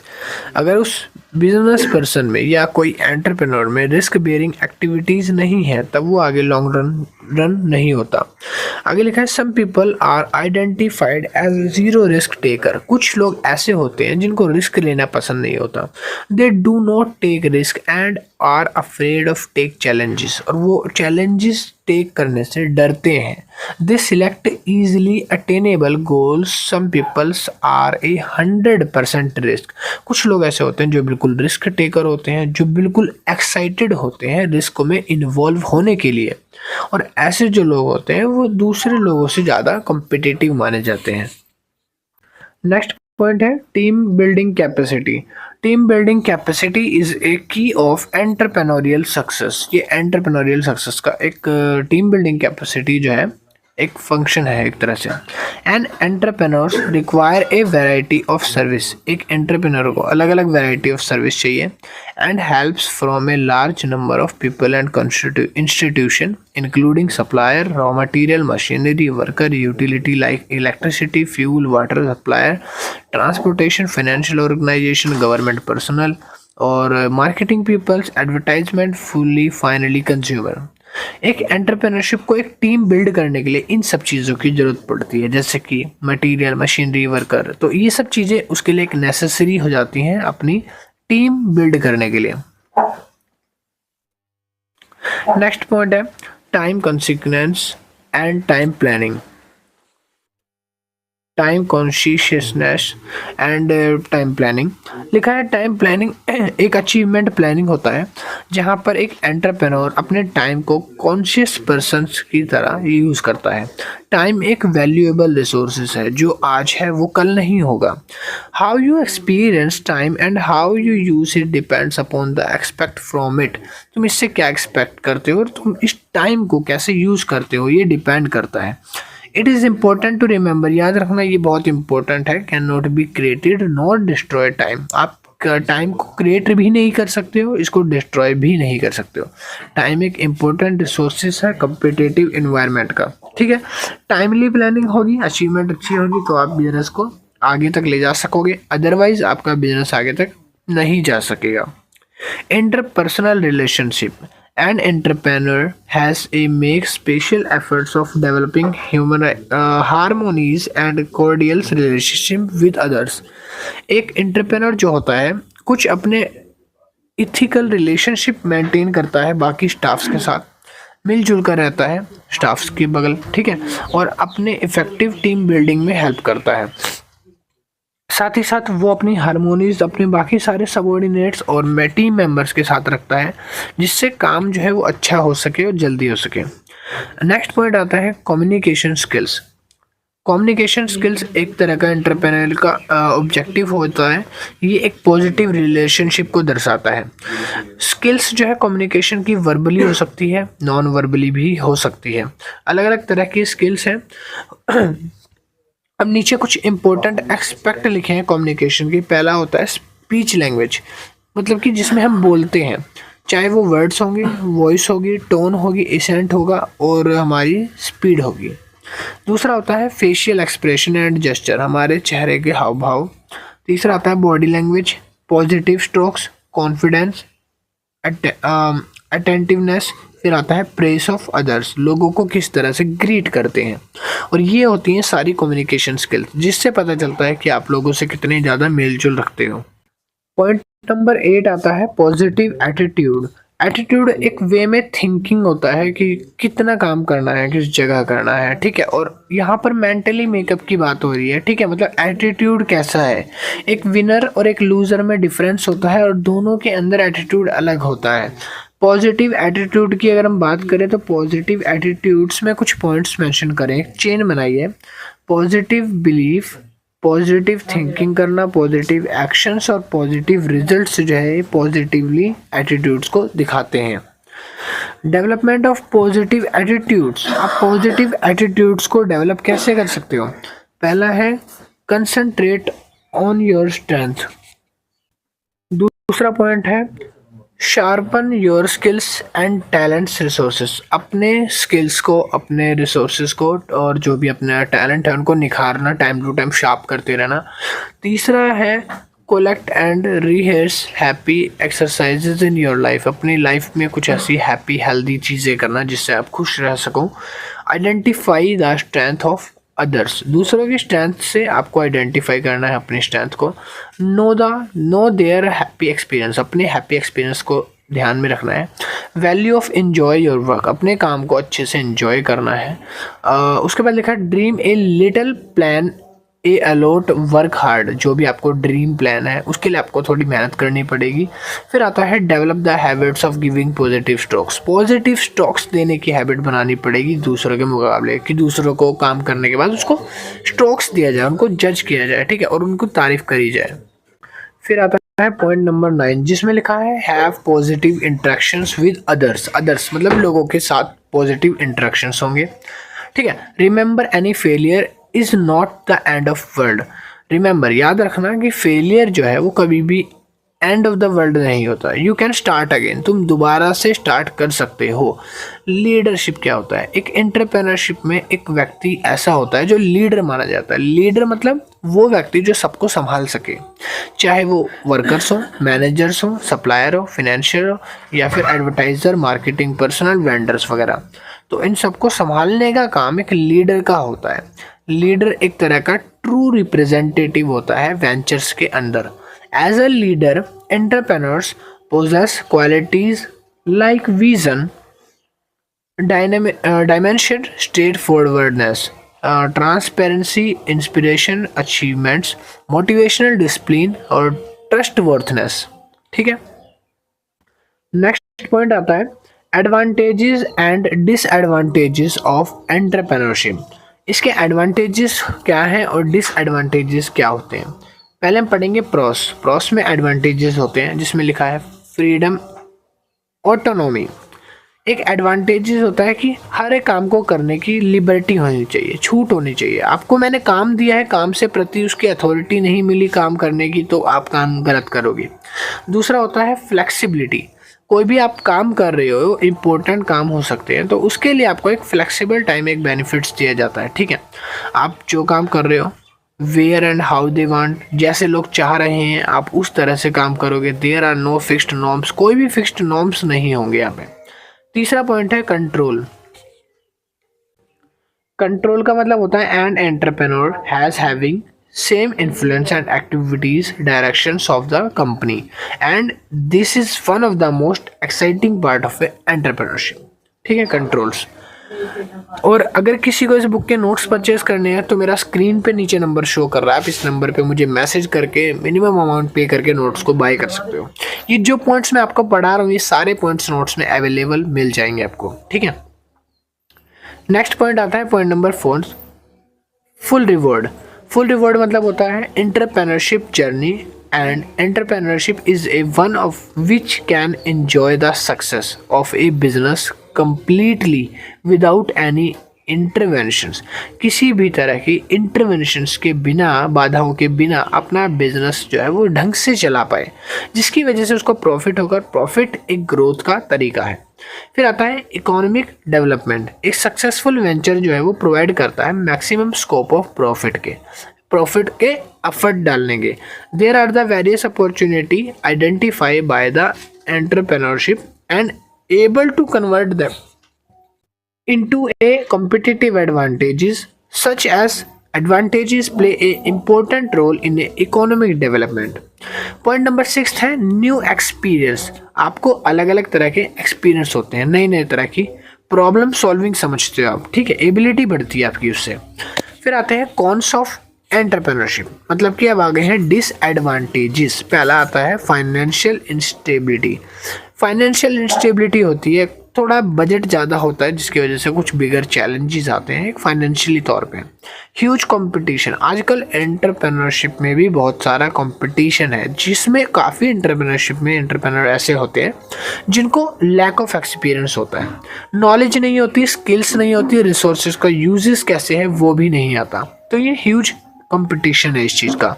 अगर उस बिजनेस पर्सन में या कोई एंटरप्रेन्योर में रिस्क बेयरिंग एक्टिविटीज़ नहीं है तब वो आगे लॉन्ग रन नहीं होता। आगे लिखा है some people are identified as zero risk taker. कुछ लोग ऐसे होते हैं जिनको रिस्क लेना पसंद नहीं होता। They do not take risk and are afraid of take challenges. और वो चैलेंजेस टेक करने से डरते हैं। They select easily attainable goals. Some peoples are a 100% risk. कुछ लोग ऐसे होते हैं जो बिल्कुल रिस्क टेकर होते हैं, जो बिल्कुल एक्साइटेड होते हैं रिस्क में इन्वॉल्व होने के लिए। और ऐसे जो लोग होते हैं वो दूसरे लोगों से ज़्यादा कॉम्पिटिटिव माने जाते हैं। नेक्स्ट पॉइंट है team building capacity. Team building capacity is a की ऑफ एंटरप्रेन्योरियल सक्सेस। ये एंटरप्रेन्योरियल सक्सेस का एक टीम बिल्डिंग कैपेसिटी जो है एक फंक्शन है एक तरह से। An entrepreneurs require a variety of service. एक एंटरप्रेन्योर को अलग अलग वैरायटी ऑफ सर्विस चाहिए। And helps from a large number of people and institution including supplier, raw material, machinery, worker, utility like electricity, fuel, water supplier, transportation, financial organisation, government personal और marketing peoples, advertisement, fully finally consumer. एक entrepreneurship को एक team build करने के लिए इन सब चीज़ों की ज़रूरत पड़ती है, जैसे कि मटेरियल, मशीनरी, वर्कर। तो ये सब चीज़ें उसके लिए एक नेसेसरी हो जाती हैं अपनी टीम बिल्ड करने के लिए। नेक्स्ट पॉइंट है time consequence and time planning. Time consciousness and time planning लिखा है। टाइम प्लानिंग एक अचीवमेंट प्लानिंग होता है जहां पर एक एंटरप्रेन्योर अपने टाइम को कॉन्शियस पर्सन्स की तरह यूज़ करता है। टाइम एक वैल्यूएबल रिसोर्सेज है जो आज है वो कल नहीं होगा। How you experience time and how you use it depends upon the expect from it. तुम इससे क्या एक्सपेक्ट करते हो और तुम इस टाइम को कैसे यूज़ करते हो ये डिपेंड करता है। It is important to remember, याद रखना ये बहुत इंपॉर्टेंट है, can not be created not destroy time. आप टाइम को क्रिएट भी नहीं कर सकते हो, इसको डिस्ट्रॉय भी नहीं कर सकते हो। टाइम एक इम्पोर्टेंट रिसोर्सेज है कम्पिटिटिव इन्वायरमेंट का। ठीक है। टाइमली प्लानिंग होगी, अचीवमेंट अच्छी होगी तो आप बिजनेस को आगे तक ले जा सकोगे, अदरवाइज आपका बिजनेस आगे तक नहीं जा सकेगा। Interpersonal relationship. An entrepreneur has a make special efforts of developing human harmonies and cordial relationship with others। एक एंटरप्रेन्योर जो होता है कुछ अपने इथिकल रिलेशनशिप मेंटेन करता है बाकी स्टाफ्स के साथ, मिलजुल कर रहता है स्टाफ्स के बगल। ठीक है। और अपने इफेक्टिव टीम बिल्डिंग में हेल्प करता है। साथ ही साथ वो अपनी हारमोनीज अपने बाकी सारे सबऑर्डिनेट्स और टीम मेंबर्स के साथ रखता है जिससे काम जो है वो अच्छा हो सके और जल्दी हो सके। नेक्स्ट पॉइंट आता है कम्युनिकेशन स्किल्स। कम्युनिकेशन स्किल्स एक तरह का एंटरप्रेन्योर का ऑब्जेक्टिव होता है। ये एक पॉजिटिव रिलेशनशिप को दर्शाता है। स्किल्स जो है कम्युनिकेशन की वर्बली हो सकती है, नॉन वर्बली भी हो सकती है। अलग अलग तरह की स्किल्स हैं। अब नीचे कुछ इंपॉर्टेंट एस्पेक्ट लिखे हैं कम्युनिकेशन के। पहला होता है स्पीच लैंग्वेज, मतलब कि जिसमें हम बोलते हैं, चाहे वो वर्ड्स होंगे, वॉइस होगी, टोन होगी, एसेंट होगा और हमारी स्पीड होगी। दूसरा होता है फेशियल एक्सप्रेशन एंड जेस्चर, हमारे चेहरे के हाव भाव। तीसरा आता है body language, positive strokes, confidence, attentiveness. फिर आता है प्रेस ऑफ अदर्स, लोगों को किस तरह से ग्रीट करते हैं। और ये होती हैं सारी कम्युनिकेशन स्किल्स, जिससे पता चलता है कि आप लोगों से कितने ज़्यादा मेल जोल रखते हो। पॉइंट नंबर 8 आता है पॉजिटिव एटीट्यूड। एटीट्यूड एक वे में थिंकिंग होता है कि कितना काम करना है, किस जगह करना है, ठीक है। और यहाँ पर मेंटली मेकअप की बात हो रही है, ठीक है। मतलब एटीट्यूड कैसा है, एक विनर और एक लूजर में डिफरेंस होता है और दोनों के अंदर एटीट्यूड अलग होता है। पॉजिटिव एटीट्यूड की अगर हम बात करें तो पॉजिटिव एटीट्यूड्स में कुछ पॉइंट्स मेंशन करें, चेन बनाइए। पॉजिटिव बिलीफ, पॉजिटिव थिंकिंग करना, पॉजिटिव एक्शंस और पॉजिटिव रिजल्ट्स जो है पॉजिटिवली एटीट्यूड्स को दिखाते हैं। डेवलपमेंट ऑफ पॉजिटिव एटीट्यूड्स, आप पॉजिटिव एटीट्यूड्स को डेवलप कैसे कर सकते हो? पहला है कंसंट्रेट ऑन योर स्ट्रेंथ। दूसरा पॉइंट है sharpen your skills and talents resources, अपने स्किल्स को, अपने रिसोर्सेज को और जो भी अपना टैलेंट है उनको निखारना, टाइम टू टाइम शार्प करते रहना। तीसरा है collect and rehearse happy exercises in your life, अपनी लाइफ में कुछ ऐसी हैप्पी हेल्दी चीज़ें करना जिससे आप खुश रह सको। Identify the strength of others, दूसरों की स्ट्रेंथ से आपको आइडेंटिफाई करना है अपनी स्ट्रेंथ को। नो देयर हैप्पी एक्सपीरियंस, अपने हैप्पी एक्सपीरियंस को ध्यान में रखना है। Value of enjoy your work, अपने काम को अच्छे से एंजॉय करना है। उसके बाद लिखा dream a little plan a a lot work hard, जो भी आपको ड्रीम प्लान है उसके लिए आपको थोड़ी मेहनत करनी पड़ेगी। फिर आता है develop the habits of giving positive strokes, positive strokes देने की हैबिट बनानी पड़ेगी दूसरों के मुकाबले, कि दूसरों को काम करने के बाद उसको स्ट्रोक्स दिया जाए, उनको जज किया जाए, ठीक है, और उनको तारीफ करी जाए। फिर आता है पॉइंट नंबर 9 जिसमें लिखा है have positive interactions with others, others मतलब लोगों के साथ पॉजिटिव इंटरेक्शंस होंगे, ठीक है। Remember any failure is not the end of world, remember याद रखना कि फेलियर जो है वो कभी भी एंड ऑफ द वर्ल्ड नहीं होता। यू कैन स्टार्ट अगेन, तुम दोबारा से स्टार्ट कर सकते हो। लीडरशिप क्या होता है? एक एंटरप्रेन्योरशिप में एक व्यक्ति ऐसा होता है जो लीडर माना जाता है। लीडर मतलब वो व्यक्ति जो सबको संभाल सके, चाहे वो वर्कर्स हो, मैनेजर्स हो, सप्लायर हो, फिनेंशियर हो या फिर एडवर्टाइजर, मार्केटिंग पर्सनल, वेंडर्स वगैरह। तो इन सबको संभालने का काम एक लीडर का होता है। लीडर एक तरह का ट्रू रिप्रेजेंटेटिव होता है वेंचर्स के अंदर। As a leader entrepreneurs possess qualities like vision, dimension, straightforwardness, transparency, inspiration, achievements, motivational discipline और trustworthiness, ठीक है। नेक्स्ट पॉइंट आता है advantages and disadvantages of entrepreneurship. इसके एडवांटेजेस क्या हैं और डिसएडवांटेजेस क्या होते हैं? पहले हम पढ़ेंगे प्रोस में एडवांटेजेस होते हैं जिसमें लिखा है फ्रीडम, ऑटोनॉमी। एक एडवांटेजेस होता है कि हर एक काम को करने की लिबर्टी होनी चाहिए, छूट होनी चाहिए। आपको मैंने काम दिया है, काम से प्रति उसकी अथॉरिटी नहीं मिली काम करने की, तो आप काम गलत करोगे। दूसरा होता है फ्लेक्सिबिलिटी। कोई भी आप काम कर रहे हो, इम्पोर्टेंट काम हो सकते हैं, तो उसके लिए आपको एक फ्लेक्सिबल टाइम, एक बेनिफिट्स दिया जाता है, ठीक है। आप जो काम कर रहे हो where and how they want, जैसे लोग चाह रहे हैं आप उस तरह से काम करोगे। There are no fixed norms, कोई भी फिक्स्ड नॉर्म्स नहीं होंगे यहाँ पे। तीसरा पॉइंट है कंट्रोल। कंट्रोल का मतलब होता है an entrepreneur has having same influence and activities directions of the company, and this is one of the most exciting part of entrepreneurship, ठीक है, कंट्रोल्स। और अगर किसी को इस बुक के नोट्स परचेज करने हैं तो मेरा स्क्रीन पे नीचे नंबर शो कर रहा है, आप इस नंबर पे मुझे मैसेज करके मिनिमम अमाउंट पे करके नोट्स को बाय कर सकते हो। ये जो पॉइंट्स मैं आपको पढ़ा रहा हूँ ये सारे पॉइंट्स नोट्स में अवेलेबल मिल जाएंगे आपको, ठीक है। नेक्स्ट पॉइंट आता है point number 4, full reward. Full reward मतलब होता है entrepreneurship journey, and entrepreneurship is a one of which can enjoy the success of A business completely without any interventions, किसी भी तरह की इंटरवेंशंस के बिना, बाधाओं के बिना अपना बिजनेस जो है वो ढंग से चला पाए, जिसकी वजह से उसको प्रॉफिट होकर, प्रॉफिट एक ग्रोथ का तरीका है। फिर आता है इकोनॉमिक डेवलपमेंट। एक सक्सेसफुल वेंचर जो है वो प्रोवाइड करता है मैक्सिमम स्कोप ऑफ प्रॉफिट के एफर्ट डालने के। There are the various opportunity identify by the entrepreneurship and able to convert them into a competitive advantages, such as advantages play a important role in a economic development. Point number 6 है new experience. आपको अलग अलग तरह के experience होते हैं, नई नई तरह की प्रॉब्लम सॉल्विंग समझते हो आप, ठीक है, एबिलिटी बढ़ती है आपकी उससे। फिर आते हैं कॉन्स ऑफ एंटरप्रेन्योरशिप, मतलब कि अब आ गए हैं डिसएडवांटेजेस। पहला आता है फाइनेंशियल इंस्टेबिलिटी। फाइनेंशियल इंस्टेबिलिटी होती है, थोड़ा बजट ज़्यादा होता है, जिसकी वजह से कुछ बिगर चैलेंजेस आते हैं फाइनेंशियली तौर पे। ह्यूज कंपटीशन, आजकल एंटरप्रेन्योरशिप में भी बहुत सारा कंपटीशन है, जिसमें काफ़ी एंटरप्रेन्योर ऐसे होते हैं जिनको लैक ऑफ एक्सपीरियंस होता है, नॉलेज नहीं होती, स्किल्स नहीं होती, रिसोर्सेज का यूजेस कैसे है वो भी नहीं आता। तो ये ह्यूज कंपटीशन है इस चीज़ का।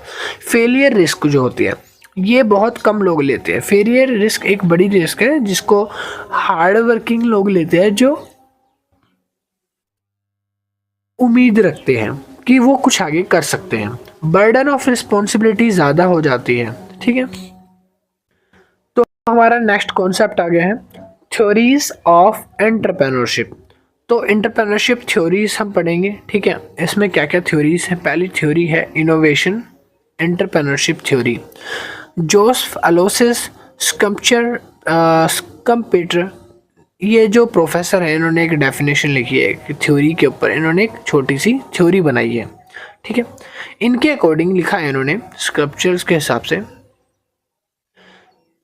फेलियर रिस्क जो होती है ये बहुत कम लोग लेते हैं। फेलियर रिस्क एक बड़ी रिस्क है जिसको हार्ड वर्किंग लोग लेते हैं, जो उम्मीद रखते हैं कि वो कुछ आगे कर सकते हैं। बर्डन ऑफ रिस्पॉन्सिबिलिटी ज़्यादा हो जाती है, ठीक है। तो हमारा नेक्स्ट कॉन्सेप्ट आ गया है थ्योरीज ऑफ एंटरप्रेन्योरशिप। तो एंटरप्रेन्योरशिप थ्योरीज हम पढ़ेंगे, ठीक है। इसमें क्या क्या थ्योरीज हैं? पहली थ्योरी है innovation entrepreneurship theory. Joseph Aloysius स्कम्पेटर, ये जो प्रोफेसर है, इन्होंने एक डेफिनेशन लिखी है कि थ्योरी के ऊपर इन्होंने एक छोटी सी थ्योरी बनाई है, ठीक है। इनके अकॉर्डिंग लिखा है इन्होंने स्क्रप्चर्स के हिसाब से,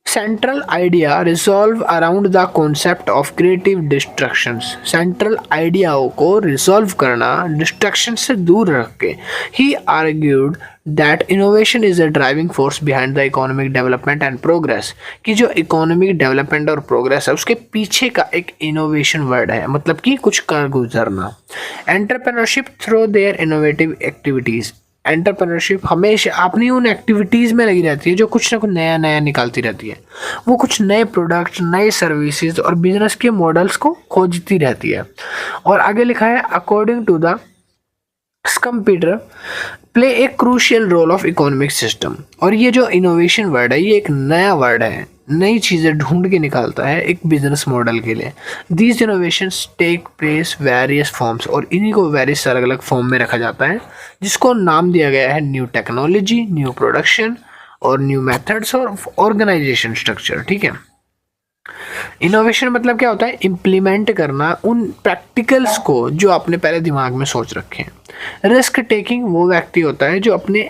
central idea resolve around the concept of creative destructions. Central आइडियाओं को रिजॉल्व करना, डिस्ट्रक्शन से दूर रख के। He argued that innovation is a driving force behind the economic development and progress, कि जो इकोनॉमिक डेवलपमेंट और प्रोग्रेस है उसके पीछे का एक इनोवेशन वर्ड है, मतलब कि कुछ कर गुजरना। Entrepreneurship through their innovative activities. Entrepreneurship हमेशा अपनी उन एक्टिविटीज़ में लगी रहती है जो कुछ ना कुछ नया नया निकालती रहती है। वो कुछ नए प्रोडक्ट्स, नए सर्विसेज और बिजनेस के मॉडल्स को खोजती रहती है। और आगे लिखा है according to the Schumpeter play a crucial role of economic system. और ये जो इनोवेशन वर्ड है ये एक नया वर्ड है, नई चीज़ें ढूंढ के निकालता है एक बिजनेस मॉडल के लिए। These innovations take place various forms, और इन्हीं को वेरियस अलग अलग फॉर्म में रखा जाता है, जिसको नाम दिया गया है न्यू टेक्नोलॉजी, न्यू प्रोडक्शन और न्यू मेथड्स और ऑर्गेनाइजेशन स्ट्रक्चर, ठीक है। इनोवेशन मतलब क्या होता है? इम्प्लीमेंट करना उन प्रैक्टिकल्स को जो आपने पहले दिमाग में सोच रखे हैं। रिस्क टेकिंग वो व्यक्ति होता है जो अपने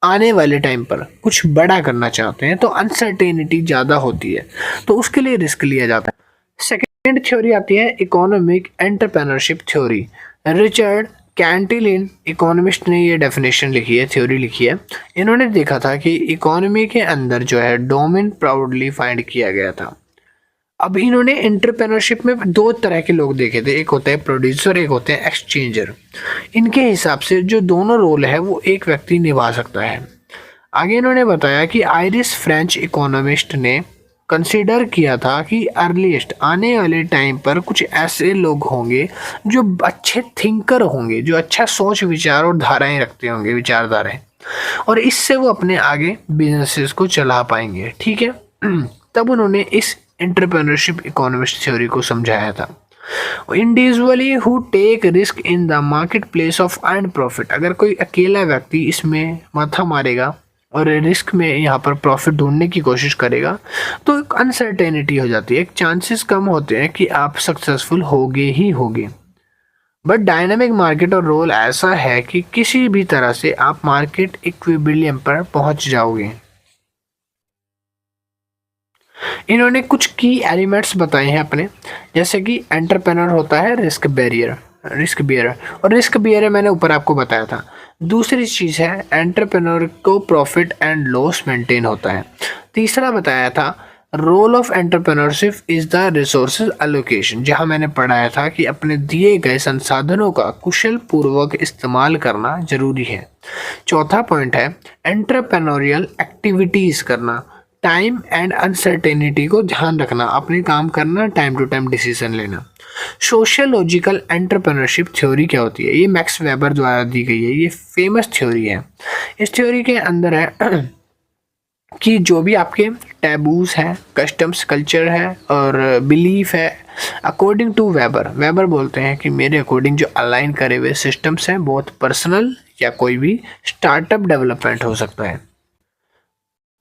आने वाले टाइम पर कुछ बड़ा करना चाहते हैं, तो अनसर्टेनिटी ज़्यादा होती है, तो उसके लिए रिस्क लिया जाता है। सेकेंड थ्योरी आती है economic entrepreneurship theory. Richard Cantillon economist ने ये डेफिनेशन लिखी है, थ्योरी लिखी है। इन्होंने देखा था कि इकोनॉमी के अंदर जो है डोमेन प्राउडली फाइंड किया गया था। अब इन्होंने एंटरप्रेन्योरशिप में दो तरह के लोग देखे थे, एक होता है प्रोड्यूसर, एक होते हैं एक्सचेंजर। इनके हिसाब से जो दोनों रोल है वो एक व्यक्ति निभा सकता है। आगे इन्होंने बताया कि आयरिश फ्रेंच इकोनॉमिस्ट ने कंसीडर किया था कि अर्लीस्ट आने वाले टाइम पर कुछ ऐसे लोग होंगे जो अच्छे थिंकर होंगे, जो अच्छा सोच विचार और धाराएं रखते होंगे, विचारधाराएं, और इससे वो अपने आगे बिजनेसेस को चला पाएंगे, ठीक है। तब उन्होंने इस एंटरप्रेन्योरशिप इकोनॉमिस्ट थ्योरी को समझाया था। Individually who take risk in the market place of earn profit. अगर कोई अकेला व्यक्ति इसमें माथा मारेगा और रिस्क में यहाँ पर प्रॉफिट ढूंढने की कोशिश करेगा, तो एक अनसर्टेनिटी हो जाती है, एक चांसेस कम होते हैं कि आप सक्सेसफुल होगे ही होगे। बट डायनामिक मार्केट और रोल ऐसा है कि किसी भी तरह से आप मार्केट इक्विलिब्रियम पर पहुंच जाओगे। इन्होंने कुछ की एलिमेंट्स बताए हैं अपने, जैसे कि एंटरप्रेन्योर होता है रिस्क बियरर, और रिस्क बियरर मैंने ऊपर आपको बताया था। दूसरी चीज़ है एंटरप्रेन्योर को प्रॉफिट एंड लॉस मेंटेन होता है। तीसरा बताया था role of entrepreneurship is the resources allocation, जहां मैंने पढ़ाया था कि अपने दिए गए संसाधनों का कुशल पूर्वक इस्तेमाल करना जरूरी है। चौथा पॉइंट है एंटरप्रेन्योरियल एक्टिविटीज करना, टाइम एंड अनसर्टेनिटी को ध्यान रखना, अपने काम करना, टाइम टू टाइम डिसीजन लेना। सोशियोलॉजिकल एंटरप्रेन्योरशिप थ्योरी क्या होती है? ये मैक्स वेबर द्वारा दी गई है, ये फेमस थ्योरी है। इस थ्योरी के अंदर है कि जो भी आपके टैबूज हैं, कस्टम्स, कल्चर है और बिलीफ है, अकॉर्डिंग टू वेबर, वेबर बोलते हैं कि मेरे अकॉर्डिंग जो अलाइन करे हुए सिस्टम्स हैं, बहुत पर्सनल या कोई भी स्टार्टअप डेवलपमेंट हो सकता है।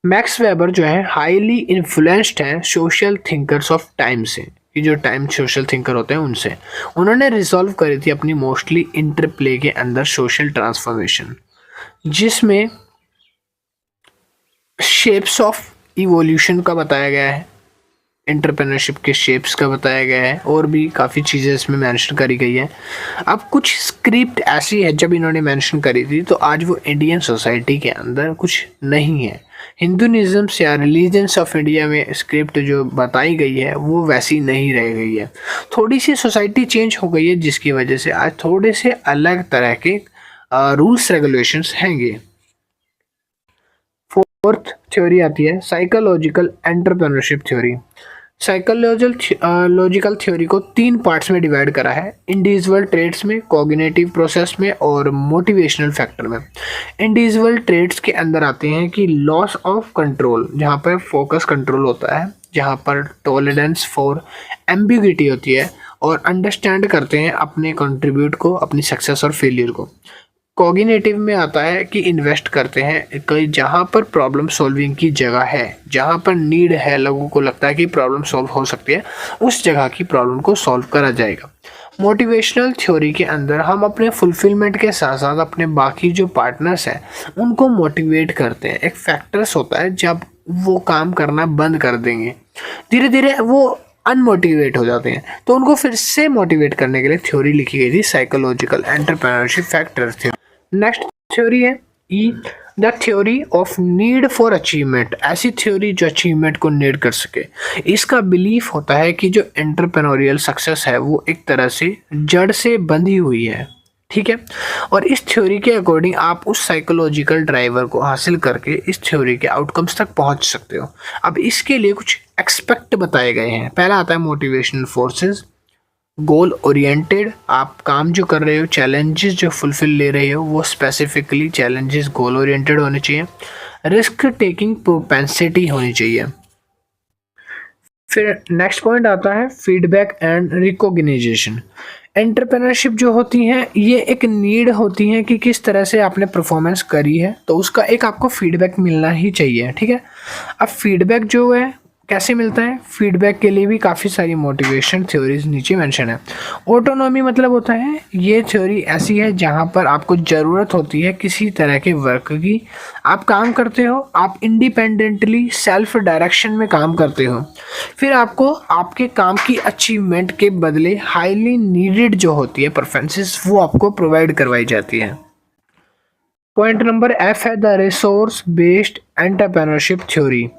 मैक्स वेबर जो है हाईली इन्फ्लुएंस्ड है सोशल थिंकर्स ऑफ टाइम से, कि जो टाइम सोशल थिंकर होते हैं उनसे। उन्होंने रिजॉल्व करी थी अपनी मोस्टली इंटरप्ले के अंदर सोशल ट्रांसफॉर्मेशन, जिसमें शेप्स ऑफ इवोल्यूशन का बताया गया है, एंटरप्रेन्योरशिप के शेप्स का बताया गया है, और भी काफ़ी चीज़ें इसमें मेंशन करी गई है। अब कुछ स्क्रिप्ट ऐसी है जब इन्होंने मेंशन करी थी तो आज वो इंडियन सोसाइटी के अंदर कुछ नहीं है। हिंदुइज्म या रिलीजन्स ऑफ इंडिया में स्क्रिप्ट जो बताई गई है वो वैसी नहीं रह गई है। थोड़ी सी सोसाइटी चेंज हो गई है, जिसकी वजह से आज थोड़े से अलग तरह के रूल्स रेगुलेशंस हैंगे। फोर्थ थ्योरी आती है psychological entrepreneurship theory. Psychological theory को 3 पार्ट्स में डिवाइड करा है, इंडिविजुअल ट्रेड्स में, कॉग्निटिव प्रोसेस में और मोटिवेशनल फैक्टर में। इंडिविजुअल ट्रेड्स के अंदर आते हैं कि लॉस ऑफ कंट्रोल, जहाँ पर फोकस कंट्रोल होता है, जहाँ पर टॉलरेंस फॉर एम्बिग्यूटी होती है और अंडरस्टैंड करते हैं अपने कंट्रीब्यूट को, अपनी सक्सेस और फेलियर को। कॉग्निटिव में आता है कि इन्वेस्ट करते हैं कहीं जहाँ पर प्रॉब्लम सॉल्विंग की जगह है, जहाँ पर नीड है, लोगों को लगता है कि प्रॉब्लम सॉल्व हो सकती है, उस जगह की प्रॉब्लम को सॉल्व करा जाएगा। मोटिवेशनल थ्योरी के अंदर हम अपने फुलफिलमेंट के साथ साथ अपने बाकी जो पार्टनर्स हैं उनको मोटिवेट करते हैं। एक फैक्टर्स होता है जब वो काम करना बंद कर देंगे, धीरे धीरे वो अनमोटिवेट हो जाते हैं, तो उनको फिर से मोटिवेट करने के लिए थ्योरी लिखी गई थी, psychological entrepreneurship factor theory. Next theory है ई the theory of need for achievement. ऐसी थ्योरी जो अचीवमेंट को नीड कर सके। इसका बिलीफ होता है कि जो एंटरप्रेन्योरियल सक्सेस है वो एक तरह से जड़ से बंधी हुई है, ठीक है। और इस थ्योरी के अकॉर्डिंग आप उस साइकोलॉजिकल ड्राइवर को हासिल करके इस थ्योरी के आउटकम्स तक पहुंच सकते हो। अब इसके लिए कुछ एक्सपेक्ट बताए गए हैं। पहला आता है मोटिवेशनल फोर्सेस, गोल ओरिएंटेड, आप काम जो कर रहे हो, चैलेंजेस जो फुलफिल ले रहे हो वो स्पेसिफिकली चैलेंजेस गोल ओरिएंटेड होने चाहिए। रिस्क टेकिंग प्रोपेंसिटी होनी चाहिए। फिर नेक्स्ट पॉइंट आता है फीडबैक एंड रिकॉग्निशन। एंटरप्रेन्योरशिप जो होती है ये एक नीड होती है कि किस तरह से आपने परफॉर्मेंस करी है, तो उसका एक आपको फीडबैक मिलना ही चाहिए, ठीक है। अब फीडबैक जो है कैसे मिलता है? फीडबैक के लिए भी काफ़ी सारी मोटिवेशन थ्योरीज नीचे मेंशन है। ऑटोनॉमी मतलब होता है ये थ्योरी ऐसी है जहाँ पर आपको ज़रूरत होती है किसी तरह के वर्क की, आप काम करते हो, आप इंडिपेंडेंटली सेल्फ डायरेक्शन में काम करते हो, फिर आपको आपके काम की अचीवमेंट के बदले हाईली नीडेड जो होती है परफॉर्मेंसेस वो आपको प्रोवाइड करवाई जाती है। पॉइंट नंबर एफ है the resource based entrepreneurship theory.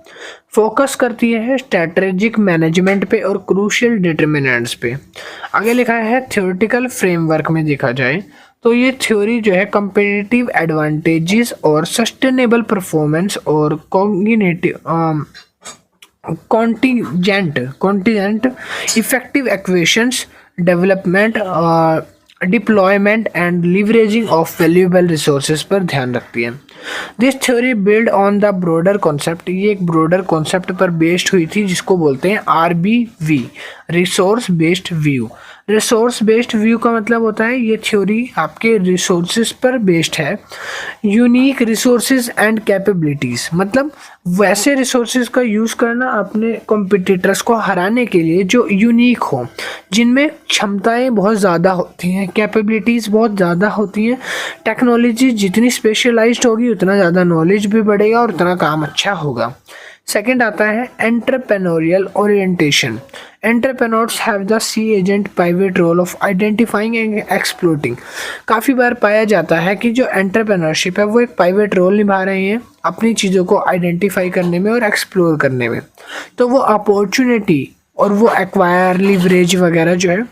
Focus करती है स्ट्रेटेजिक मैनेजमेंट पे और क्रूशियल डिटर्मिनेंट्स पे। आगे लिखा है थ्योरेटिकल फ्रेमवर्क में देखा जाए तो ये थ्योरी जो है कंपेटिटिव एडवांटेजेस और सस्टेनेबल परफॉर्मेंस और contingent effective equations development deployment and leveraging of valuable resources पर ध्यान रखती है। This theory build on the broader concept, ये एक ब्रॉडर कॉन्सेप्ट पर बेस्ड हुई थी जिसको बोलते हैं RBV, resource based view. Resource based view का मतलब होता है ये थ्योरी आपके रिसोर्सेज पर बेस्ड है। यूनिक रिसोर्सेज एंड कैपेबिलिटीज़ मतलब वैसे रिसोर्सेज का यूज़ करना अपने कॉम्पिटिटर्स को हराने के लिए जो यूनिक हो, जिनमें क्षमताएं बहुत ज़्यादा होती हैं, कैपेबिलिटीज़ बहुत ज़्यादा होती हैं। टेक्नोलॉजी जितनी स्पेशलाइज्ड होगी उतना ज़्यादा नॉलेज भी बढ़ेगा और उतना काम अच्छा होगा। सेकंड आता है entrepreneurial orientation. Entrepreneurs have the see agent private role of identifying and exploiting. काफ़ी बार पाया जाता है कि जो एंटरप्रेन्योरशिप है वो एक प्राइवेट रोल निभा रहे हैं अपनी चीज़ों को आइडेंटिफाई करने में और एक्सप्लोर करने में। तो वो अपॉर्चुनिटी और वो एक्वायर लिवरेज वगैरह जो है